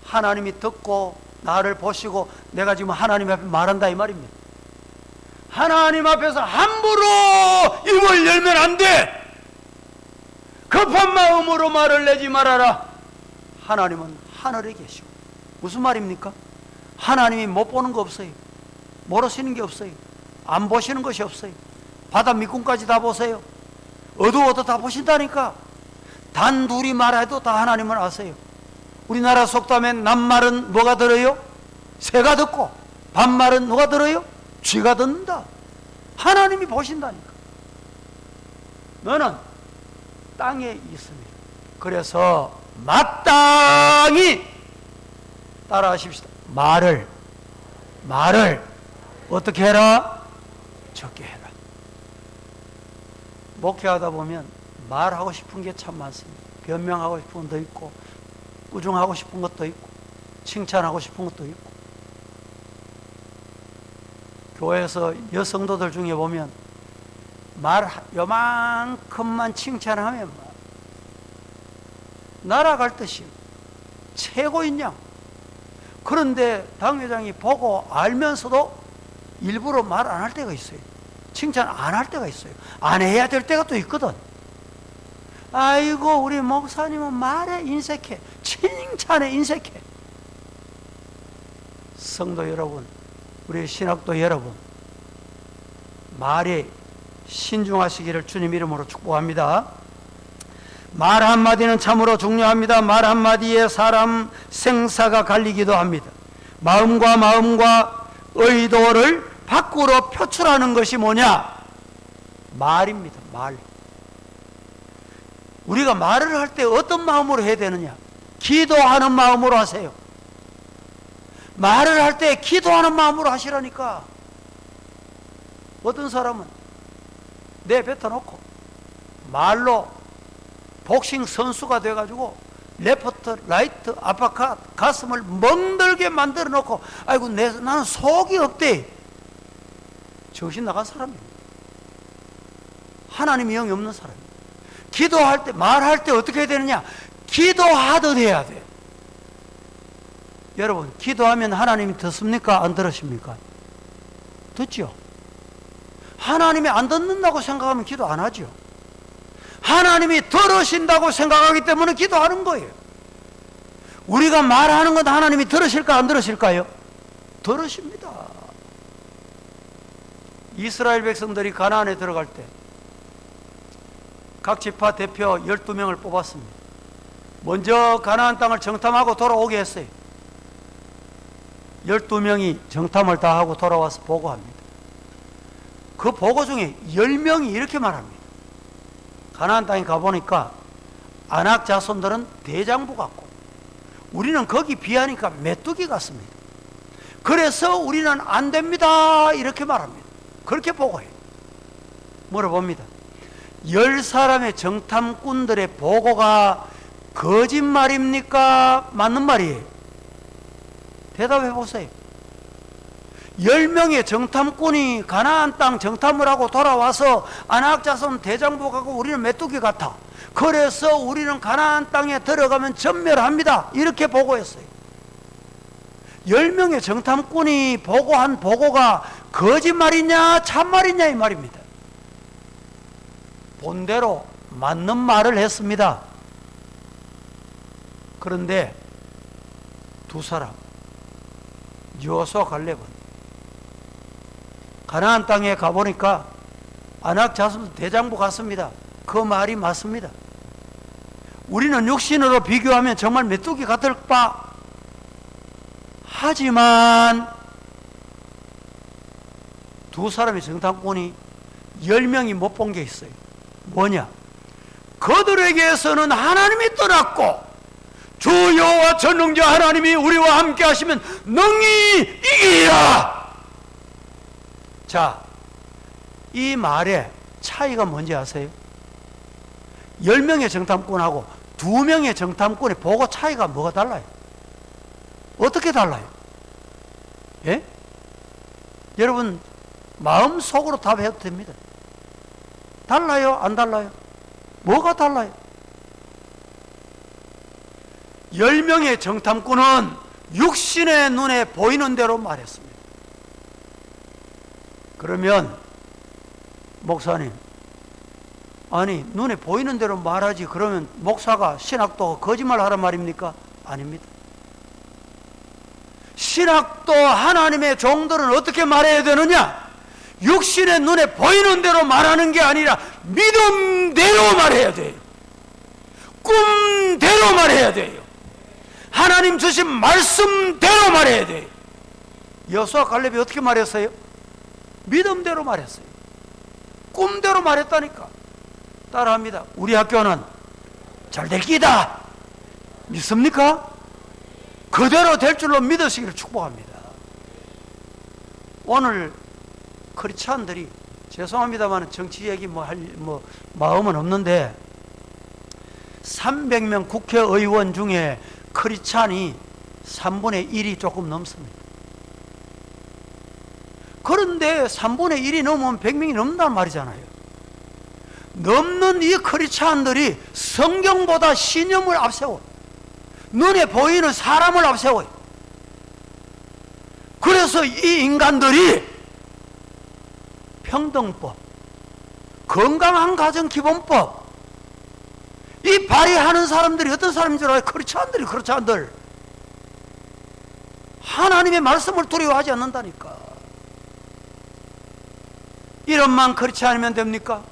S4: 하나님이 듣고 나를 보시고 내가 지금 하나님 앞에 말한다 이 말입니다. 하나님 앞에서 함부로 입을 열면 안 돼. 급한 마음으로 말을 내지 말아라. 하나님은 하늘에 계시고. 무슨 말입니까? 하나님이 못 보는 거 없어요. 모르시는 게 없어요. 안 보시는 것이 없어요. 바다 밑군까지 다 보세요. 어두워도 다 보신다니까. 단 둘이 말해도 다 하나님은 아세요. 우리나라 속담엔 남말은 뭐가 들어요? 새가 듣고, 반말은 누가 들어요? 쥐가 듣는다. 하나님이 보신다니까. 너는 땅에 있습니다. 그래서 마땅히 따라하십시다. 말을 어떻게 해라? 적게 해라. 목회하다 보면 말하고 싶은 게 참 많습니다. 변명하고 싶은 것도 있고, 꾸중하고 싶은 것도 있고, 칭찬하고 싶은 것도 있고. 교회에서 여성도들 중에 보면 말 요만큼만 칭찬하면 날아갈 듯이 최고인 양. 그런데 당회장이 보고 알면서도 일부러 말 안 할 때가 있어요. 칭찬 안 할 때가 있어요. 안 해야 될 때가 또 있거든. 아이고 우리 목사님은 말에 인색해, 칭찬에 인색해. 성도 여러분, 우리 신학도 여러분, 말에 신중하시기를 주님 이름으로 축복합니다. 말 한마디는 참으로 중요합니다. 말 한마디에 사람 생사가 갈리기도 합니다. 마음과 의도를 밖으로 표출하는 것이 뭐냐? 말입니다. 말. 우리가 말을 할 때 어떤 마음으로 해야 되느냐? 기도하는 마음으로 하세요. 말을 할 때 기도하는 마음으로 하시라니까. 어떤 사람은 내뱉어놓고 말로 복싱 선수가 돼가지고 레프트, 라이트, 아파카 가슴을 멍들게 만들어 놓고 아이고 나는 속이 없대. 정신 나간 사람입니다. 하나님이 영이 없는 사람입니다. 기도할 때, 말할 때 어떻게 해야 되느냐? 기도하듯 해야 돼. 여러분, 기도하면 하나님이 듣습니까? 안 들으십니까? 듣죠? 하나님이 안 듣는다고 생각하면 기도 안 하죠. 하나님이 들으신다고 생각하기 때문에 기도하는 거예요. 우리가 말하는 건 하나님이 들으실까 안 들으실까요? 들으십니다. 이스라엘 백성들이 가나안에 들어갈 때 각 지파 대표 12명을 뽑았습니다. 먼저 가나안 땅을 정탐하고 돌아오게 했어요. 12명이 정탐을 다 하고 돌아와서 보고합니다. 그 보고 중에 10명이 이렇게 말합니다. 가나안 땅에 가보니까 아낙 자손들은 대장부 같고 우리는 거기 비하니까 메뚜기 같습니다. 그래서 우리는 안 됩니다. 이렇게 말합니다. 그렇게 보고해요. 물어봅니다. 10사람의 정탐꾼들의 보고가 거짓말입니까? 맞는 말이에요? 대답해 보세요. 10명의 정탐꾼이 가나안 땅 정탐을 하고 돌아와서 아낙 자손 대장부 같고 우리는 메뚜기 같아. 그래서 우리는 가나안 땅에 들어가면 전멸합니다. 이렇게 보고했어요. 10명의 정탐꾼이 보고한 보고가 거짓말이냐 참말이냐 이 말입니다. 본대로 맞는 말을 했습니다. 그런데 두 사람 여호수아 갈렙은 가나안 땅에 가보니까 아낙 자손 대장부 같습니다. 그 말이 맞습니다. 우리는 육신으로 비교하면 정말 메뚜기 같을 바. 하지만 두 사람의 정탐꾼이 10명이 못 본 게 있어요. 뭐냐? 그들에게서는 하나님이 떠났고 주 여호와 전능자 하나님이 우리와 함께 하시면 능히 이기리라. 자, 이 말의 차이가 뭔지 아세요? 10명의 정탐꾼하고 2명의 정탐꾼의 보고 차이가 뭐가 달라요? 어떻게 달라요? 예? 여러분 마음속으로 답해도 됩니다. 달라요? 안 달라요? 뭐가 달라요? 10명의 정탐꾼은 육신의 눈에 보이는 대로 말했습니다. 그러면 목사님, 아니 눈에 보이는 대로 말하지 그러면 목사가 신학도 거짓말하란 말입니까? 아닙니다. 신학도 하나님의 종들은 어떻게 말해야 되느냐? 육신의 눈에 보이는 대로 말하는 게 아니라 믿음대로 말해야 돼요. 꿈대로 말해야 돼요. 하나님 주신 말씀대로 말해야 돼요. 여호수아 갈렙이 어떻게 말했어요? 믿음대로 말했어요. 꿈대로 말했다니까. 따라합니다. 우리 학교는 잘 될 기다. 믿습니까? 그대로 될 줄로 믿으시기를 축복합니다. 오늘 크리스찬들이, 죄송합니다만 정치 얘기 할 마음은 없는데 300명 국회의원 중에 크리스찬이 3분의 1이 조금 넘습니다. 그런데 3분의 1이 넘으면 100명이 넘는단 말이잖아요. 넘는 이 크리스찬들이 성경보다 신념을 앞세워, 눈에 보이는 사람을 앞세워요. 그래서 이 인간들이 평등법, 건강한 가정 기본법, 이 발의하는 사람들이 어떤 사람인 줄 알아요? 크리스찬들이, 크리스찬들. 하나님의 말씀을 두려워하지 않는다니까. 이런만 크리스찬이면 됩니까?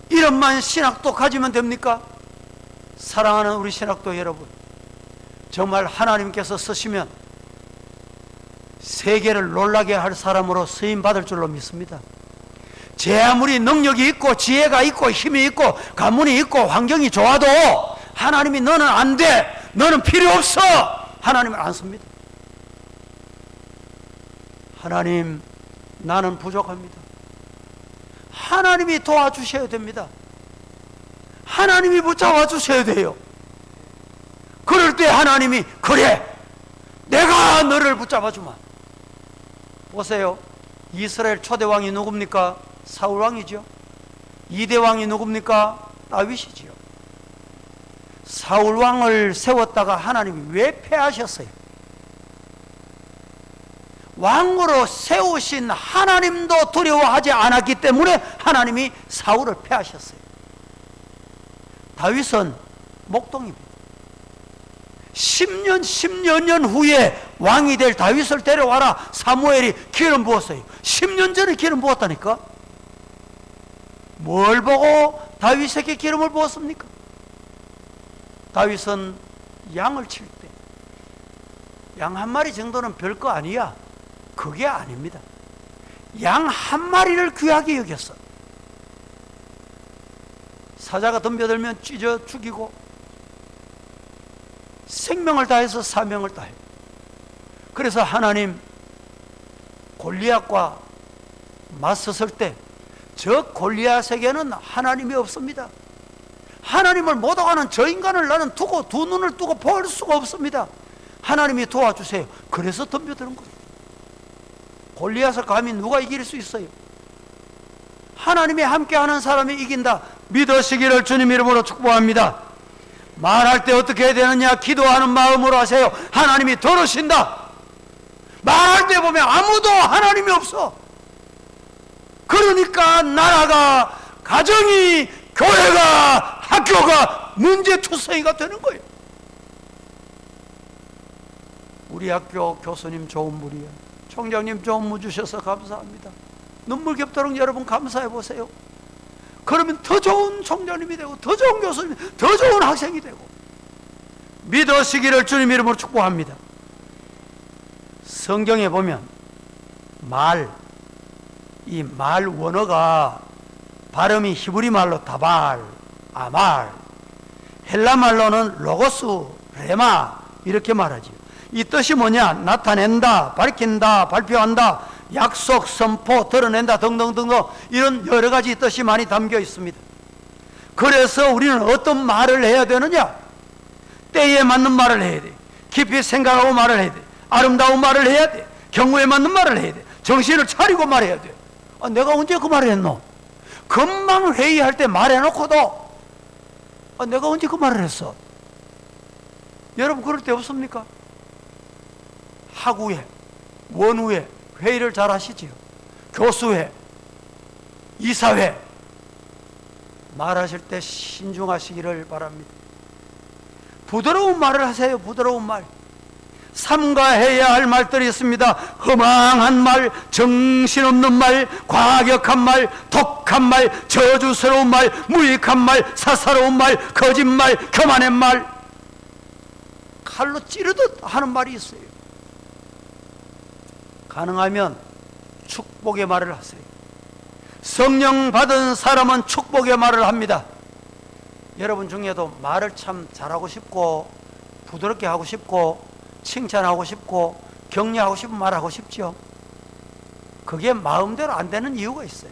S4: 이런만 신학도 가지면 됩니까? 사랑하는 우리 신학도 여러분, 정말 하나님께서 쓰시면 세계를 놀라게 할 사람으로 쓰임 받을 줄로 믿습니다. 제 아무리 능력이 있고 지혜가 있고 힘이 있고 가문이 있고 환경이 좋아도 하나님이 너는 안 돼, 너는 필요 없어, 하나님을 안 씁니다. 하나님, 나는 부족합니다. 하나님이 도와주셔야 됩니다. 하나님이 붙잡아 주셔야 돼요. 그럴 때 하나님이, 그래, 내가 너를 붙잡아 주마. 보세요. 이스라엘 초대왕이 누굽니까? 사울왕이죠. 2대 왕이 누굽니까? 다윗이지요. 사울왕을 세웠다가 하나님이 왜 패하셨어요? 왕으로 세우신 하나님도 두려워하지 않았기 때문에 하나님이 사울을 패하셨어요. 다윗은 목동입니다. 10년 년 후에 왕이 될 다윗을 데려와라. 사무엘이 기름 부었어요. 10년 전에 기름 부었다니까. 뭘 보고 다윗에게 기름을 부었습니까? 다윗은 양을 칠 때 양 한 마리 정도는 별거 아니야. 그게 아닙니다. 양 한 마리를 귀하게 여겼어. 사자가 덤벼들면 찢어 죽이고 생명을 다해서 사명을 다해. 그래서 하나님 골리앗과 맞섰을 때 저 골리앗에게는 하나님이 없습니다. 하나님을 못 오가는 저 인간을 나는 두고 두 눈을 뜨고 볼 수가 없습니다. 하나님이 도와주세요. 그래서 덤벼드는 거예요. 골리앗을 감히 누가 이길 수 있어요? 하나님이 함께하는 사람이 이긴다. 믿으시기를 주님 이름으로 축복합니다. 말할 때 어떻게 해야 되느냐? 기도하는 마음으로 하세요. 하나님이 들으신다. 말할 때 보면 아무도 하나님이 없어. 그러니까 나라가, 가정이, 교회가, 학교가 문제투성이가 되는 거예요. 우리 학교 교수님 좋은 분이에요. 총장님 좋은 분 주셔서 감사합니다. 눈물겹도록 여러분 감사해 보세요. 그러면 더 좋은 총장님이 되고 더 좋은 교수님, 더 좋은 학생이 되고. 믿으시기를 주님 이름으로 축복합니다. 성경에 보면 이 말 원어가 발음이 히브리 말로 다발, 아말, 헬라 말로는 로고스, 레마 이렇게 말하죠. 이 뜻이 뭐냐? 나타낸다, 밝힌다, 발표한다, 약속, 선포, 드러낸다 등등등등 이런 여러 가지 뜻이 많이 담겨 있습니다. 그래서 우리는 어떤 말을 해야 되느냐? 때에 맞는 말을 해야 돼. 깊이 생각하고 말을 해야 돼. 아름다운 말을 해야 돼. 경우에 맞는 말을 해야 돼. 정신을 차리고 말해야 돼. 내가 언제 그 말을 했노? 금방 회의할 때 말해놓고도 내가 언제 그 말을 했어? 여러분 그럴 때 없습니까? 학우회, 원우회 회의를 잘 하시지요. 교수회, 이사회 말하실 때 신중하시기를 바랍니다. 부드러운 말을 하세요. 부드러운 말. 삼가해야 할 말들이 있습니다. 허망한 말, 정신없는 말, 과격한 말, 독한 말, 저주스러운 말, 무익한 말, 사사로운 말, 거짓말, 교만한 말, 칼로 찌르듯 하는 말이 있어요. 가능하면 축복의 말을 하세요. 성령 받은 사람은 축복의 말을 합니다. 여러분 중에도 말을 참 잘하고 싶고 부드럽게 하고 싶고 칭찬하고 싶고 격려하고 싶은 말하고 싶죠. 그게 마음대로 안 되는 이유가 있어요.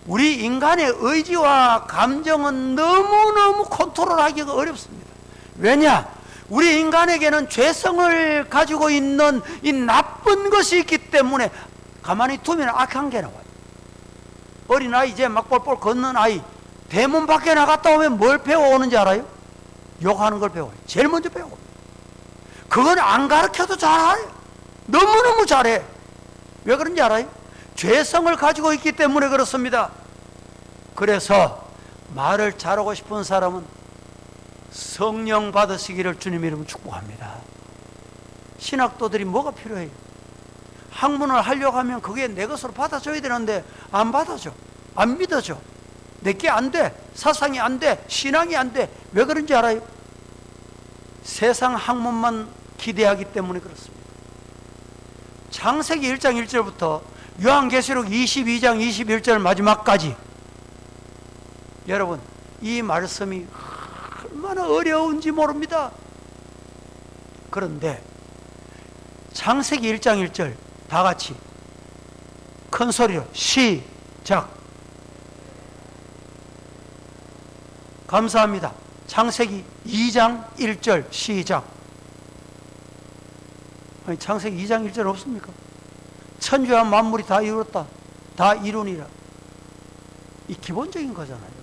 S4: 우리 인간의 의지와 감정은 너무너무 컨트롤하기가 어렵습니다. 왜냐? 우리 인간에게는 죄성을 가지고 있는 이 나쁜 것이 있기 때문에 가만히 두면 악한 게 나와요. 어린아이 이제 막 뻘뻘 걷는 아이 대문 밖에 나갔다 오면 뭘 배워오는지 알아요? 욕하는 걸 배워요. 제일 먼저 배워요. 그건 안 가르쳐도 잘해요. 너무너무 잘해. 왜 그런지 알아요? 죄성을 가지고 있기 때문에 그렇습니다. 그래서 말을 잘하고 싶은 사람은 성령 받으시기를 주님 이름으로 축복합니다. 신학도들이 뭐가 필요해요? 학문을 하려고 하면 그게 내 것으로 받아줘야 되는데 안 받아줘. 안 믿어줘. 내게 안 돼. 사상이 안 돼. 신앙이 안 돼. 왜 그런지 알아요? 세상 학문만 기대하기 때문에 그렇습니다. 창세기 1장 1절부터 요한계시록 22장 21절 마지막까지 여러분 이 말씀이 얼마나 어려운지 모릅니다. 그런데 창세기 1장 1절 다 같이 큰 소리로 시작. 감사합니다. 창세기 2장 1절 시작. 아니, 창세기 2장 1절 없습니까? 천지와 만물이 다 이루었다. 다 이루니라. 이 기본적인 거잖아요.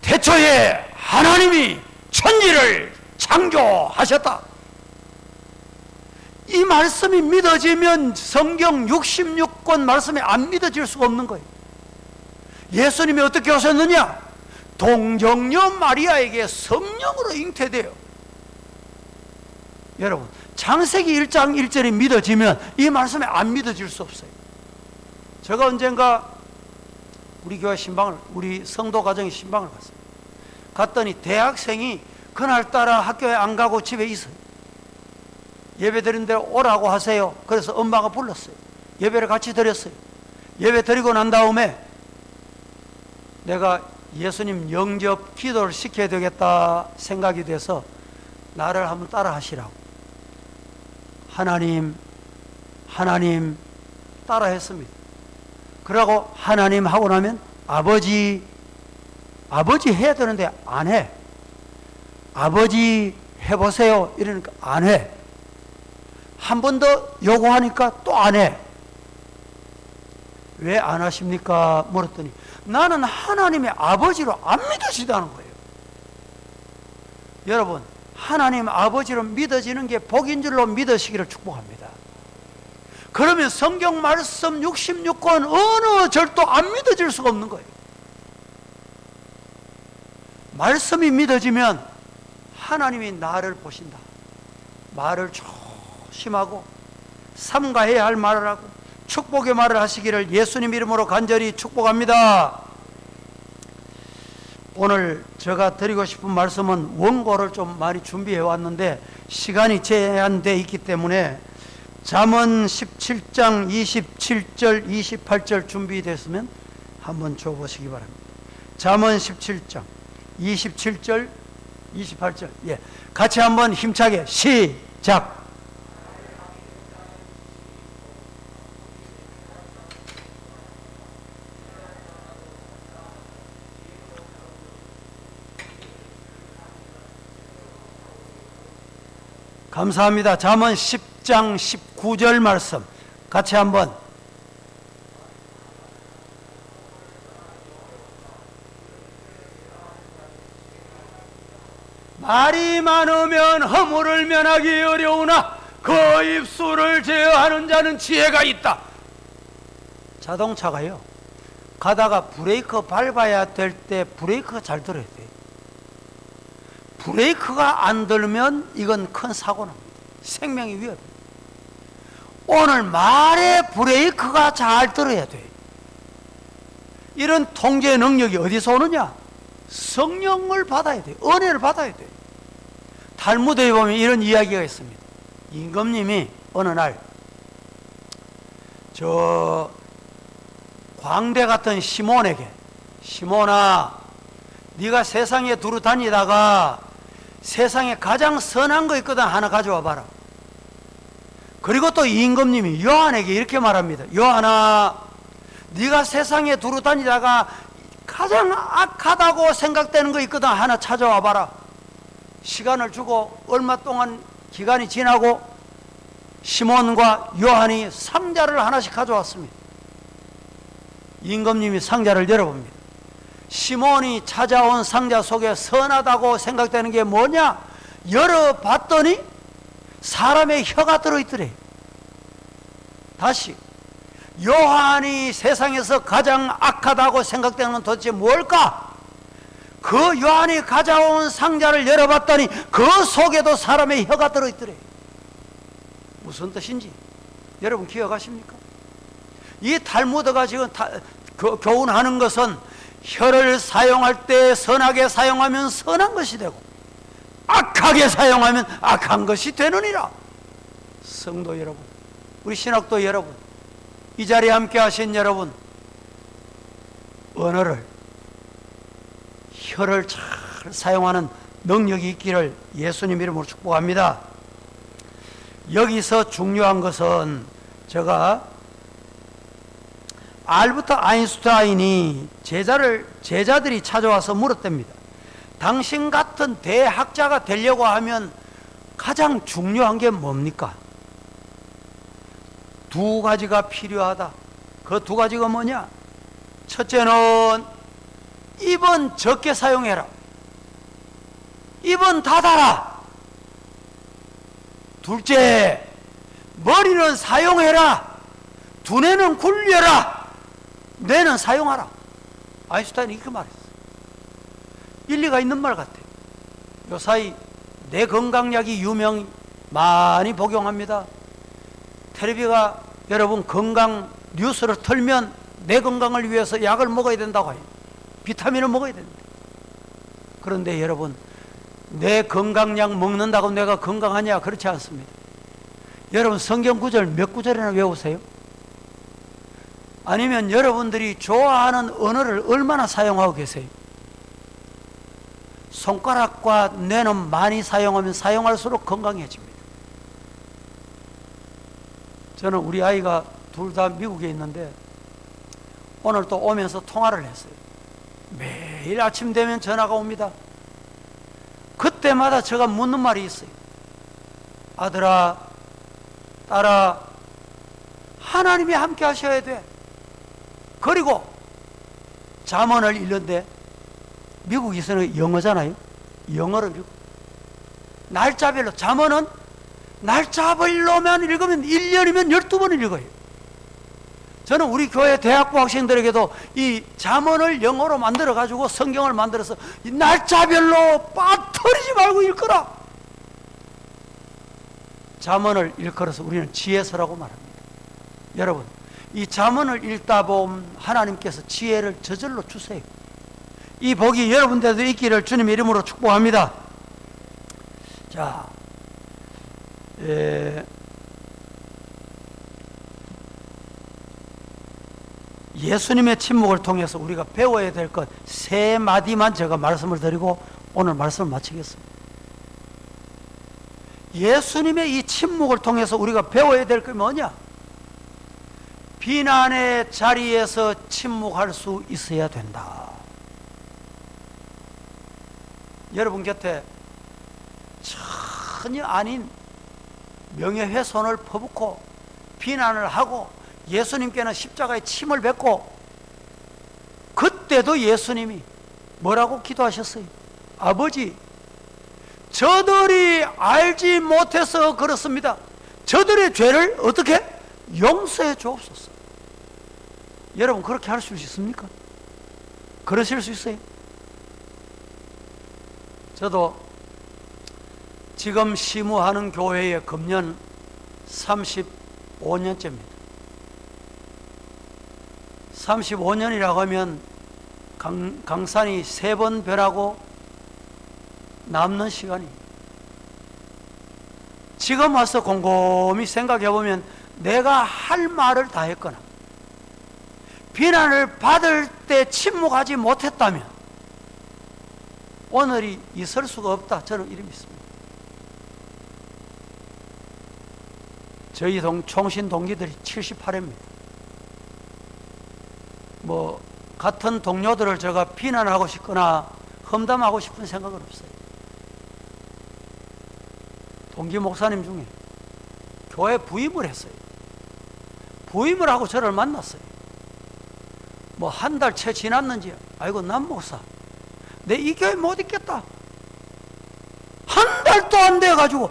S4: 태초에 하나님이 천지를 창조하셨다. 이 말씀이 믿어지면 성경 66권 말씀이 안 믿어질 수가 없는 거예요. 예수님이 어떻게 오셨느냐? 동정녀 마리아에게 성령으로 잉태돼요. 여러분 창세기 1장 1절이 믿어지면 이 말씀이 안 믿어질 수 없어요. 제가 언젠가 우리 교회 신방을 우리 성도 가정에 신방을 갔어요. 갔더니 대학생이 그날따라 학교에 안 가고 집에 있어요. 예배 드린 대로 오라고 하세요. 그래서 엄마가 불렀어요. 예배를 같이 드렸어요. 예배 드리고 난 다음에 내가 예수님 영접 기도를 시켜야 되겠다 생각이 돼서 나를 한번 따라 하시라고. 하나님, 하나님 따라 했습니다. 그러고 하나님 하고 나면 아버지, 아버지 해야 되는데 안 해. 아버지 해보세요. 이러니까 안 해. 한 번 더 요구하니까 또 안 해. 왜 안 하십니까? 물었더니 나는 하나님의 아버지로 안 믿어지다는 거예요. 여러분 하나님 아버지로 믿어지는 게 복인 줄로 믿으시기를 축복합니다. 그러면 성경 말씀 66권 어느 절도 안 믿어질 수가 없는 거예요. 말씀이 믿어지면 하나님이 나를 보신다. 말을 조심하고 삼가해야 할 말을 하고 축복의 말을 하시기를 예수님 이름으로 간절히 축복합니다. 오늘 제가 드리고 싶은 말씀은 원고를 좀 많이 준비해 왔는데 시간이 제한되어 있기 때문에 잠언 17장 27절 28절 준비됐으면 한번 줘보시기 바랍니다. 잠언 17장 27절 28절 예, 같이 한번 힘차게 시작. 감사합니다. 잠언 10장 19절 말씀 같이 한번 말이 많으면 허물을 면하기 어려우나 그 입술을 제어하는 자는 지혜가 있다. 자동차가요, 가다가 브레이크 밟아야 될 때 브레이크가 잘 들어야 돼요. 브레이크가 안 들면 이건 큰 사고 납니다. 생명이 위협입니다. 오늘 말에 브레이크가 잘 들어야 돼요. 이런 통제 능력이 어디서 오느냐? 성령을 받아야 돼요. 은혜를 받아야 돼요. 탈무드에 보면 이런 이야기가 있습니다. 임금님이 어느 날 저 광대 같은 시몬에게, 시몬아, 네가 세상에 두루 다니다가 세상에 가장 선한 거 있거든, 하나 가져와 봐라. 그리고 또 임금님이 요한에게 이렇게 말합니다. 요한아, 네가 세상에 두루 다니다가 가장 악하다고 생각되는 거 있거든, 하나 찾아와 봐라. 시간을 주고 얼마 동안 기간이 지나고 시몬과 요한이 상자를 하나씩 가져왔습니다. 임금님이 상자를 열어봅니다. 시몬이 찾아온 상자 속에 선하다고 생각되는 게 뭐냐? 열어봤더니 사람의 혀가 들어있더래. 다시, 요한이 세상에서 가장 악하다고 생각되는 건 도대체 뭘까? 그 요한이 가져온 상자를 열어봤더니 그 속에도 사람의 혀가 들어있더래. 무슨 뜻인지 여러분 기억하십니까? 이 탈무드가 지금 교훈하는 것은 혀를 사용할 때 선하게 사용하면 선한 것이 되고 악하게 사용하면 악한 것이 되느니라. 성도 여러분, 우리 신학도 여러분, 이 자리에 함께 하신 여러분, 언어를, 혀를 잘 사용하는 능력이 있기를 예수님 이름으로 축복합니다. 여기서 중요한 것은 제가 알버트 아인슈타인이 제자들이 찾아와서 물었답니다. 당신 같은 대학자가 되려고 하면 가장 중요한 게 뭡니까? 두 가지가 필요하다. 그 두 가지가 뭐냐? 첫째는 입은 적게 사용해라. 입은 닫아라. 둘째, 머리는 사용해라. 두뇌는 굴려라. 뇌는 사용하라. 아인슈타인이 이렇게 말했어요. 일리가 있는 말 같아요. 요사이 뇌 건강약이 많이 복용합니다. 텔레비가 여러분 건강 뉴스를 틀면 뇌 건강을 위해서 약을 먹어야 된다고 해요. 비타민을 먹어야 됩니다. 그런데 여러분, 뇌 건강약 먹는다고 뇌가 건강하냐? 그렇지 않습니다. 여러분, 성경 구절 몇 구절이나 외우세요? 아니면 여러분들이 좋아하는 언어를 얼마나 사용하고 계세요? 손가락과 뇌는 많이 사용하면 사용할수록 건강해집니다. 저는 우리 아이가 둘 다 미국에 있는데 오늘 또 오면서 통화를 했어요. 매일 아침 되면 전화가 옵니다. 그때마다 제가 묻는 말이 있어요. 아들아, 딸아, 하나님이 함께 하셔야 돼. 그리고 잠언을 읽는데 미국에서는 영어잖아요. 영어를 읽고 날짜별로, 잠언은 날짜별로만 읽으면 1년이면 12번을 읽어요. 저는 우리 교회 대학부 학생들에게도 이 잠언을 영어로 만들어 가지고 성경을 만들어서 이 날짜별로 빠뜨리지 말고 읽거라. 잠언을 일컬어서 우리는 지혜서라고 말합니다. 여러분, 이 잠언을 읽다 보면 하나님께서 지혜를 저절로 주세요. 이 복이 여러분들도 있기를 주님의 이름으로 축복합니다. 자, 예수님의 침묵을 통해서 우리가 배워야 될 것 세 마디만 제가 말씀을 드리고 오늘 말씀을 마치겠습니다. 예수님의 이 침묵을 통해서 우리가 배워야 될 게 뭐냐? 비난의 자리에서 침묵할 수 있어야 된다. 여러분 곁에 전혀 아닌 명예훼손을 퍼붓고 비난을 하고 예수님께는 십자가에 침을 뱉고, 그때도 예수님이 뭐라고 기도하셨어요? 아버지, 저들이 알지 못해서 그렇습니다. 저들의 죄를 어떻게 용서해 주옵소서. 여러분 그렇게 할 수 있습니까? 그러실 수 있어요? 저도 지금 시무하는 교회에 금년 35년째입니다. 35년이라고 하면 강산이 3번 변하고 남는 시간이, 지금 와서 곰곰이 생각해 보면 내가 할 말을 다 했거나 비난을 받을 때 침묵하지 못했다면 오늘이 있을 수가 없다, 저는 이렇게 믿습니다. 저희 총신 동기들이 78회입니다. 뭐 같은 동료들을 제가 비난하고 싶거나 험담하고 싶은 생각은 없어요. 동기 목사님 중에 교회 부임을 했어요. 부임을 하고 저를 만났어요. 뭐 한 달 채 지났는지, 아이고 남 목사 내 이 교회 못 있겠다, 한 달도 안 돼가지고.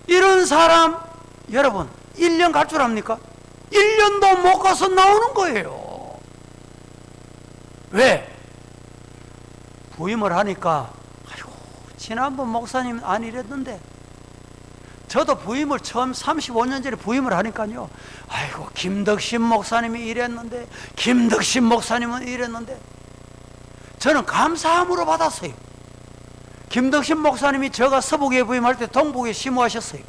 S4: 이런 사람 여러분 1년 갈 줄 압니까? 1년도 못 가서 나오는 거예요. 왜? 부임을 하니까 아이고 지난번 목사님 안 이랬는데, 저도 부임을 처음 35년 전에 부임을 하니까요, 아이고 김덕신 목사님이 이랬는데, 김덕신 목사님은 이랬는데, 저는 감사함으로 받았어요. 김덕신 목사님이 제가 서북에 부임할 때 동북에 심호하셨어요.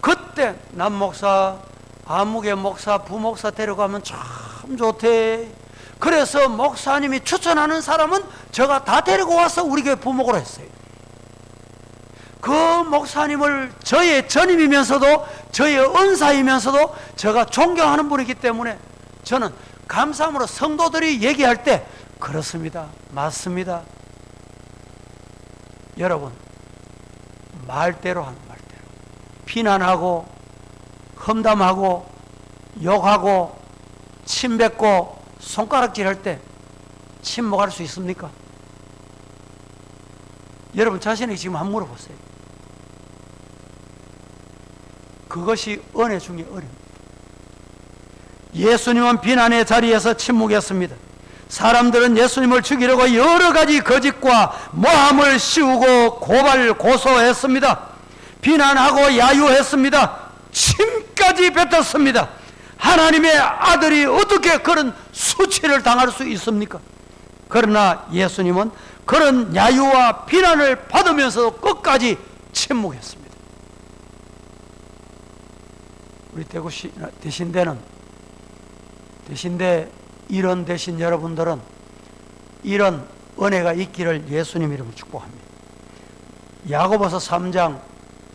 S4: 그때 남 목사, 아무개 목사, 부목사 데려가면 참 좋대. 그래서 목사님이 추천하는 사람은 제가 다 데리고 와서 우리 교회 부목으로 했어요. 그 목사님을 저의 전임이면서도 저의 은사이면서도 제가 존경하는 분이기 때문에 저는 감사함으로 성도들이 얘기할 때 그렇습니다, 맞습니다. 여러분 말대로 하는 말대로, 비난하고 험담하고 욕하고 침뱉고 손가락질할 때 침묵할 수 있습니까? 여러분 자신에게 지금 한번 물어보세요. 그것이 은혜 중에 은혜입니다. 예수님은 비난의 자리에서 침묵했습니다. 사람들은 예수님을 죽이려고 여러 가지 거짓과 모함을 씌우고 고소했습니다. 비난하고 야유했습니다. 침까지 뱉었습니다. 하나님의 아들이 어떻게 그런 수치를 당할 수 있습니까? 그러나 예수님은 그런 야유와 비난을 받으면서 끝까지 침묵했습니다. 우리 대신대 이런 대신 여러분들은 이런 은혜가 있기를 예수님 이름으로 축복합니다. 야고보서 3장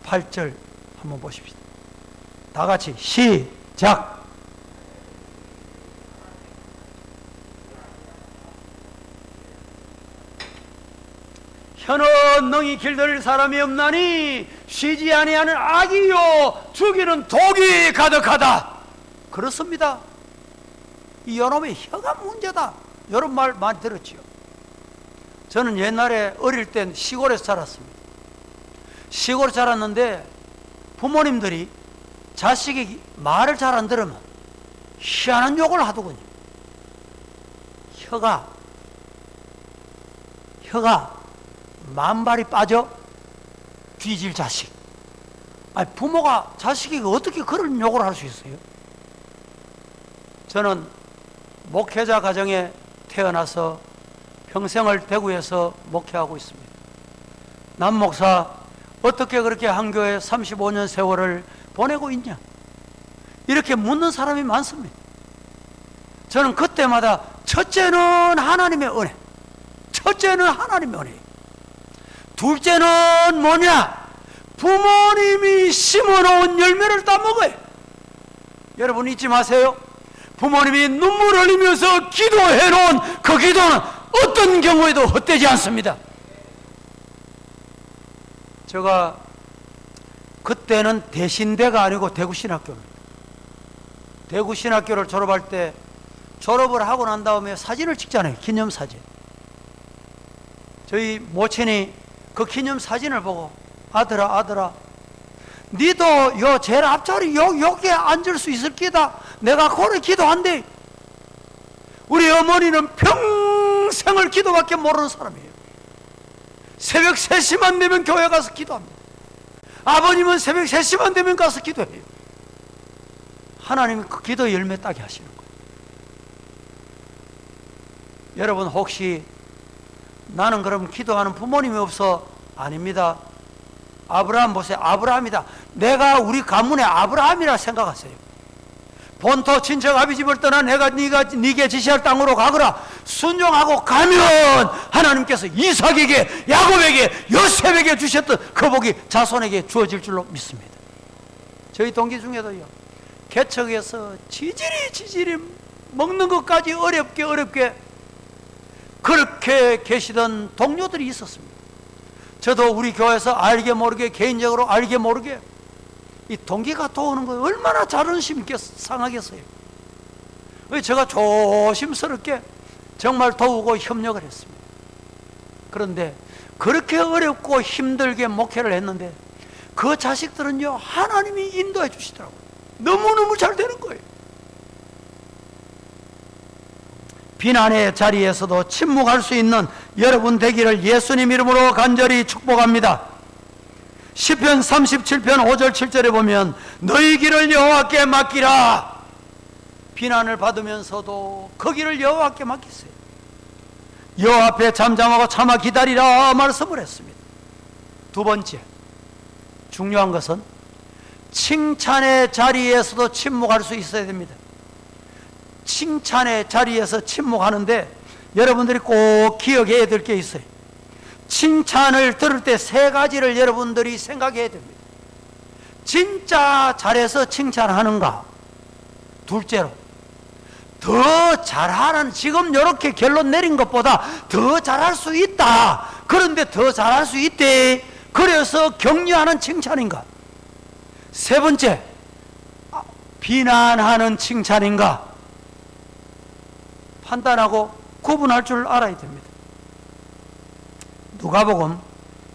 S4: 8절 한번 보십시다. 다 같이 시작. 혀는 능히 길들일 사람이 없나니 쉬지 아니하는 악이요 죽이는 독이 가득하다. 그렇습니다. 이 여러분의 혀가 문제다. 여러분 말 많이 들었지요. 저는 옛날에 어릴 땐 시골에서 자랐습니다. 시골에 자랐는데 부모님들이 자식이 말을 잘 안 들으면 희한한 욕을 하더군요. 혀가 만발이 빠져 뒤질 자식. 아니, 부모가 자식이 어떻게 그런 욕을 할 수 있어요? 저는 목회자 가정에 태어나서 평생을 대구에서 목회하고 있습니다. 남 목사 어떻게 그렇게 한 교회 35년 세월을 보내고 있냐, 이렇게 묻는 사람이 많습니다. 저는 그때마다 첫째는 하나님의 은혜, 첫째는 하나님의 은혜, 둘째는 뭐냐? 부모님이 심어놓은 열매를 따먹어요. 여러분 잊지 마세요. 부모님이 눈물 흘리면서 기도해놓은 그 기도는 어떤 경우에도 헛되지 않습니다. 제가 그때는 대신대가 아니고 대구신학교입니다. 대구신학교를 졸업할 때 졸업을 하고 난 다음에 사진을 찍잖아요. 기념사진. 저희 모친이 그 기념 사진을 보고 아들아 니도 요 제일 앞자리 여기에 앉을 수 있을 끼다 내가 그래 기도한대. 우리 어머니는 평생을 기도밖에 모르는 사람이에요. 새벽 3시만 되면 교회 가서 기도합니다. 아버님은 새벽 3시만 되면 가서 기도해요. 하나님이 그 기도 열매 따게 하시는 거예요. 여러분 혹시 나는 그럼 기도하는 부모님이 없어? 아닙니다. 아브라함 보세요. 아브라함이다. 내가 우리 가문의 아브라함이라 생각하세요. 본토 친척 아비 집을 떠나 내가 네게 지시할 땅으로 가거라. 순종하고 가면 하나님께서 이삭에게, 야곱에게, 요셉에게 주셨던 그 복이 자손에게 주어질 줄로 믿습니다. 저희 동기 중에도요, 개척에서 지질이 먹는 것까지 어렵게 그렇게 계시던 동료들이 있었습니다. 저도 우리 교회에서 알게 모르게, 개인적으로 알게 모르게 이 동기가 도우는 거 얼마나 자존심 있게 상하겠어요. 제가 조심스럽게 정말 도우고 협력을 했습니다. 그런데 그렇게 어렵고 힘들게 목회를 했는데 그 자식들은요, 하나님이 인도해 주시더라고요. 너무너무 잘 되는 거예요. 비난의 자리에서도 침묵할 수 있는 여러분 되기를 예수님 이름으로 간절히 축복합니다. 시편 37편 5절 7절에 보면 너희 길을 여호와께 맡기라. 비난을 받으면서도 그 길을 여호와께 맡기세요. 여호와 앞에 잠잠하고 참아 기다리라 말씀을 했습니다. 두 번째, 중요한 것은 칭찬의 자리에서도 침묵할 수 있어야 됩니다. 칭찬의 자리에서 침묵하는데 여러분들이 꼭 기억해야 될 게 있어요. 칭찬을 들을 때 세 가지를 여러분들이 생각해야 됩니다. 진짜 잘해서 칭찬하는가? 둘째로, 더 잘하는, 지금 이렇게 결론 내린 것보다 더 잘할 수 있다. 그런데 더 잘할 수 있대. 그래서 격려하는 칭찬인가? 세 번째, 비난하는 칭찬인가? 판단하고 구분할 줄 알아야 됩니다. 누가복음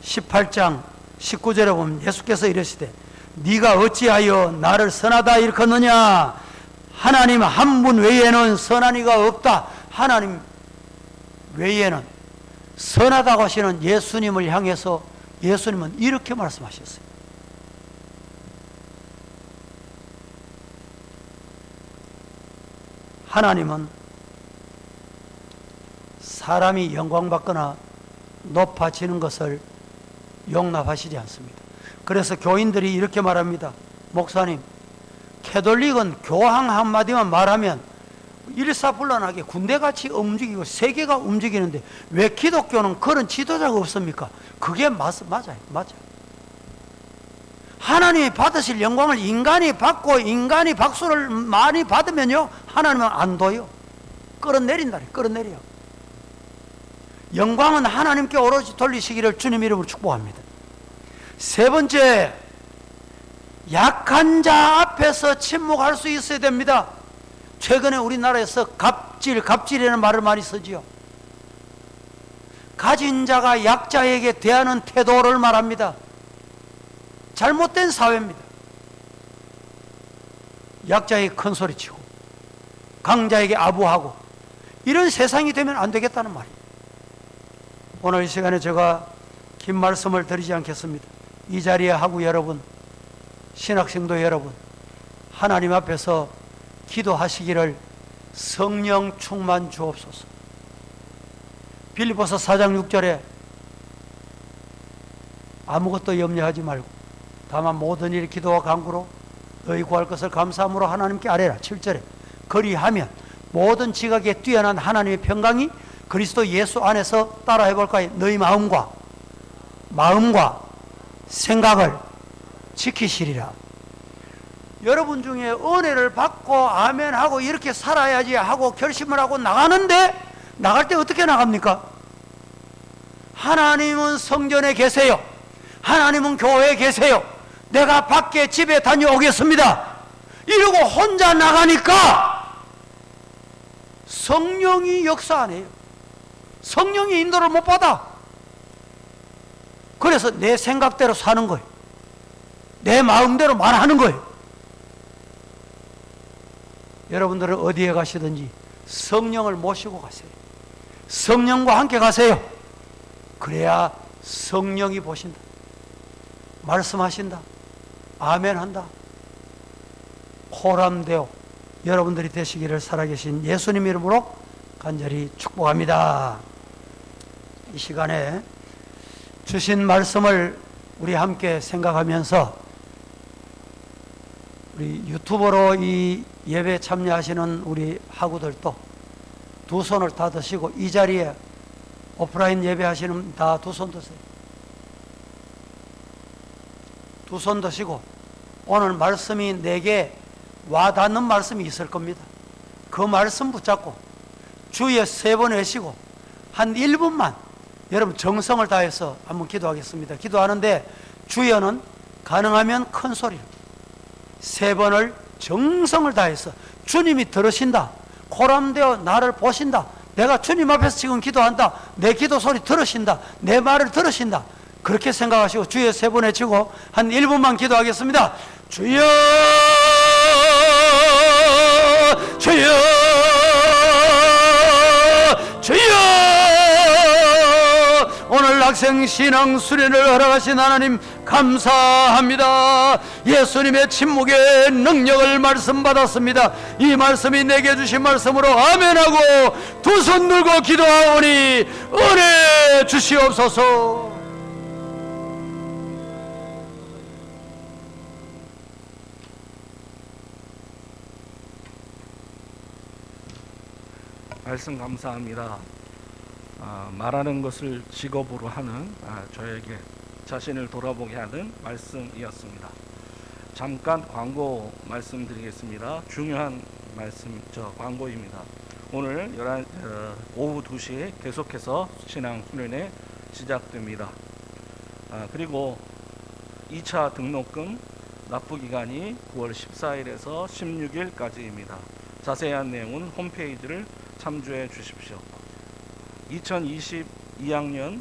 S4: 18장 19절에 보면 예수께서 이르시되 네가 어찌하여 나를 선하다 일컫느냐? 하나님 한 분 외에는 선한 이가 없다. 하나님 외에는 선하다고 하시는 예수님을 향해서 예수님은 이렇게 말씀하셨어요. 하나님은 사람이 영광받거나 높아지는 것을 용납하시지 않습니다. 그래서 교인들이 이렇게 말합니다. 목사님, 캐톨릭은 교황 한마디만 말하면 일사불란하게 군대같이 움직이고 세계가 움직이는데 왜 기독교는 그런 지도자가 없습니까? 그게 맞아요. 하나님이 받으실 영광을 인간이 받고 인간이 박수를 많이 받으면요, 하나님은 안 둬요. 끌어내려요. 영광은 하나님께 오로지 돌리시기를 주님 이름으로 축복합니다. 세 번째, 약한 자 앞에서 침묵할 수 있어야 됩니다. 최근에 우리나라에서 갑질이라는 말을 많이 쓰지요. 가진 자가 약자에게 대하는 태도를 말합니다. 잘못된 사회입니다. 약자에게 큰 소리치고 강자에게 아부하고 이런 세상이 되면 안 되겠다는 말이에요. 오늘 이 시간에 제가 긴 말씀을 드리지 않겠습니다. 이 자리에 하고 여러분, 신학생도 여러분, 하나님 앞에서 기도하시기를 성령 충만 주옵소서. 빌립보서 4장 6절에 아무것도 염려하지 말고 다만 모든 일 기도와 간구로 너희 구할 것을 감사함으로 하나님께 아뢰라. 7절에 그리하면 모든 지각에 뛰어난 하나님의 평강이 그리스도 예수 안에서 따라해 볼까요? 너희 마음과 생각을 지키시리라. 여러분 중에 은혜를 받고 아멘 하고 이렇게 살아야지 하고 결심을 하고 나가는데 나갈 때 어떻게 나갑니까? 하나님은 성전에 계세요. 하나님은 교회에 계세요. 내가 밖에 집에 다녀오겠습니다. 이러고 혼자 나가니까 성령이 역사 안 해요. 성령이 인도를 못 받아. 그래서 내 생각대로 사는 거예요. 내 마음대로 말하는 거예요. 여러분들은 어디에 가시든지 성령을 모시고 가세요. 성령과 함께 가세요. 그래야 성령이 보신다. 말씀하신다. 아멘 한다. 호람되어 여러분들이 되시기를 살아계신 예수님 이름으로 간절히 축복합니다. 이 시간에 주신 말씀을 우리 함께 생각하면서 우리 유튜버로 이 예배 참여하시는 우리 하구들도 두 손을 다 드시고, 이 자리에 오프라인 예배하시는 다 두 손 드세요. 두 손 드시고, 오늘 말씀이 내게 와닿는 말씀이 있을 겁니다. 그 말씀 붙잡고 주에 3번 외시고 한 1분만 여러분 정성을 다해서 한번 기도하겠습니다. 기도하는데 주여는 가능하면 큰 소리로 3번을 정성을 다해서, 주님이 들으신다, 코람되어 나를 보신다, 내가 주님 앞에서 지금 기도한다, 내 기도 소리 들으신다, 내 말을 들으신다, 그렇게 생각하시고 주여 3번 외치고 한 1분만 기도하겠습니다. 주여, 주여, 주여. 오늘 학생 신앙 수련을 허락하신 하나님 감사합니다. 예수님의 침묵의 능력을 말씀 받았습니다. 이 말씀이 내게 주신 말씀으로 아멘하고 두 손 들고 기도하오니 은혜 주시옵소서.
S1: 말씀 감사합니다. 말하는 것을 직업으로 하는 저에게 자신을 돌아보게 하는 말씀이었습니다. 잠깐 광고 말씀드리겠습니다. 중요한 말씀, 광고입니다. 오늘 오후 2시에 계속해서 신앙 훈련에 시작됩니다. 그리고 2차 등록금 납부 기간이 9월 14일에서 16일까지입니다. 자세한 내용은 홈페이지를 참조해 주십시오. 2022학년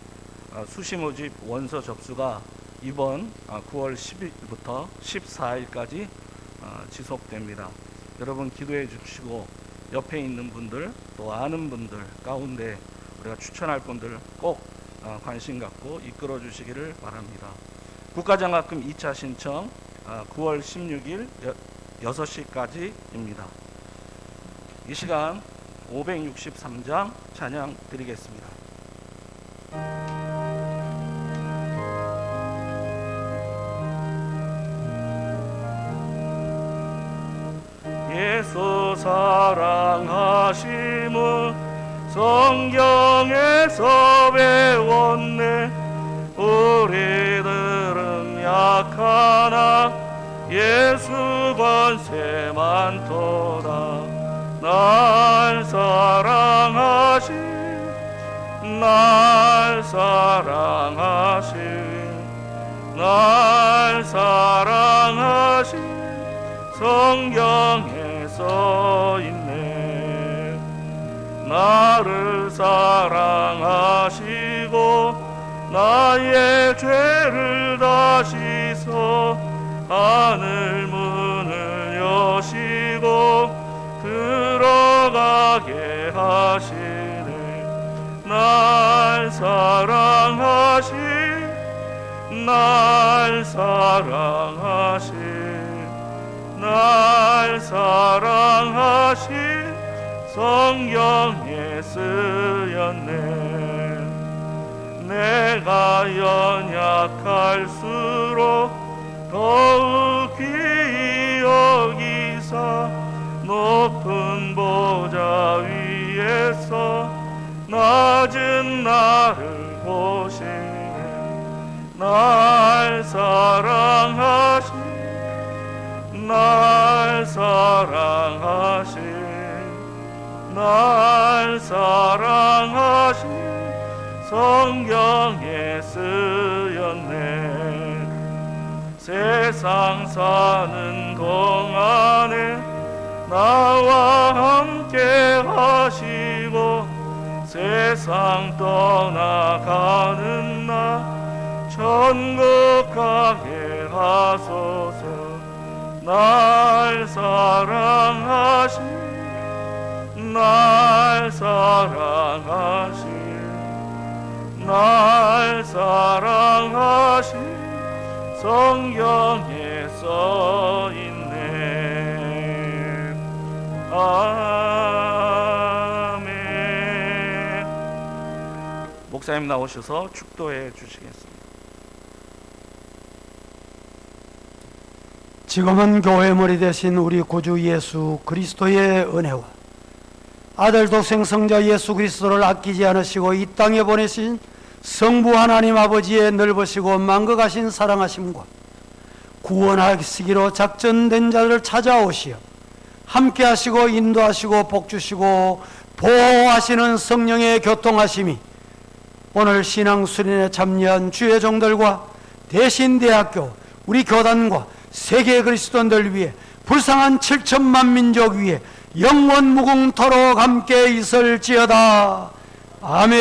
S1: 수시 모집 원서 접수가 이번 9월 10일부터 14일까지 지속됩니다. 여러분 기도해 주시고 옆에 있는 분들 또 아는 분들 가운데 우리가 추천할 분들 꼭 관심 갖고 이끌어 주시기를 바랍니다. 국가장학금 2차 신청 9월 16일 6시까지입니다. 이 시간 563장 찬양 드리겠습니다. 예수 사랑하심은 성경에서 배웠네. 우리들은 약하나 예수 권세 많도다. 날 사랑하신 날 사랑하신 날 사랑하신 성경에 써있네. 나를 사랑하시고 나의 죄를 다 씻어 하늘 문을 여시고 들어가게 하시네. 날 사랑하신 날 사랑하신 날 사랑하신 성경에 쓰였네. 내가 연약할수록 더욱 귀히 여기사 높은 보좌 위에서 낮은 나를 보시네. 날 사랑하신 날 사랑하신 날 사랑하신 성경에 쓰였네. 세상 사는 동안에 나와 함께 하시고 세상 떠나가는 나 천국 가게 하소서. 날 사랑하신 날 사랑하신 성경에 써있네. 아멘. 목사님 나오셔서 축도해 주시겠습니다.
S4: 지금은 교회 머리 대신 우리 구주 예수 그리스도의 은혜와 아들 독생 성자 예수 그리스도를 아끼지 않으시고 이 땅에 보내신 성부 하나님 아버지의 넓으시고 만극하신 사랑하심과 구원하시기로 작전된 자를 찾아오시어 함께 하시고 인도하시고 복주시고 보호하시는 성령의 교통하심이 오늘 신앙수련에 참여한 주의 종들과 대신대학교 우리 교단과 세계 그리스도인들 위해 불쌍한 7천만 민족 위에 영원 무궁토록 함께 있을지어다. 아멘.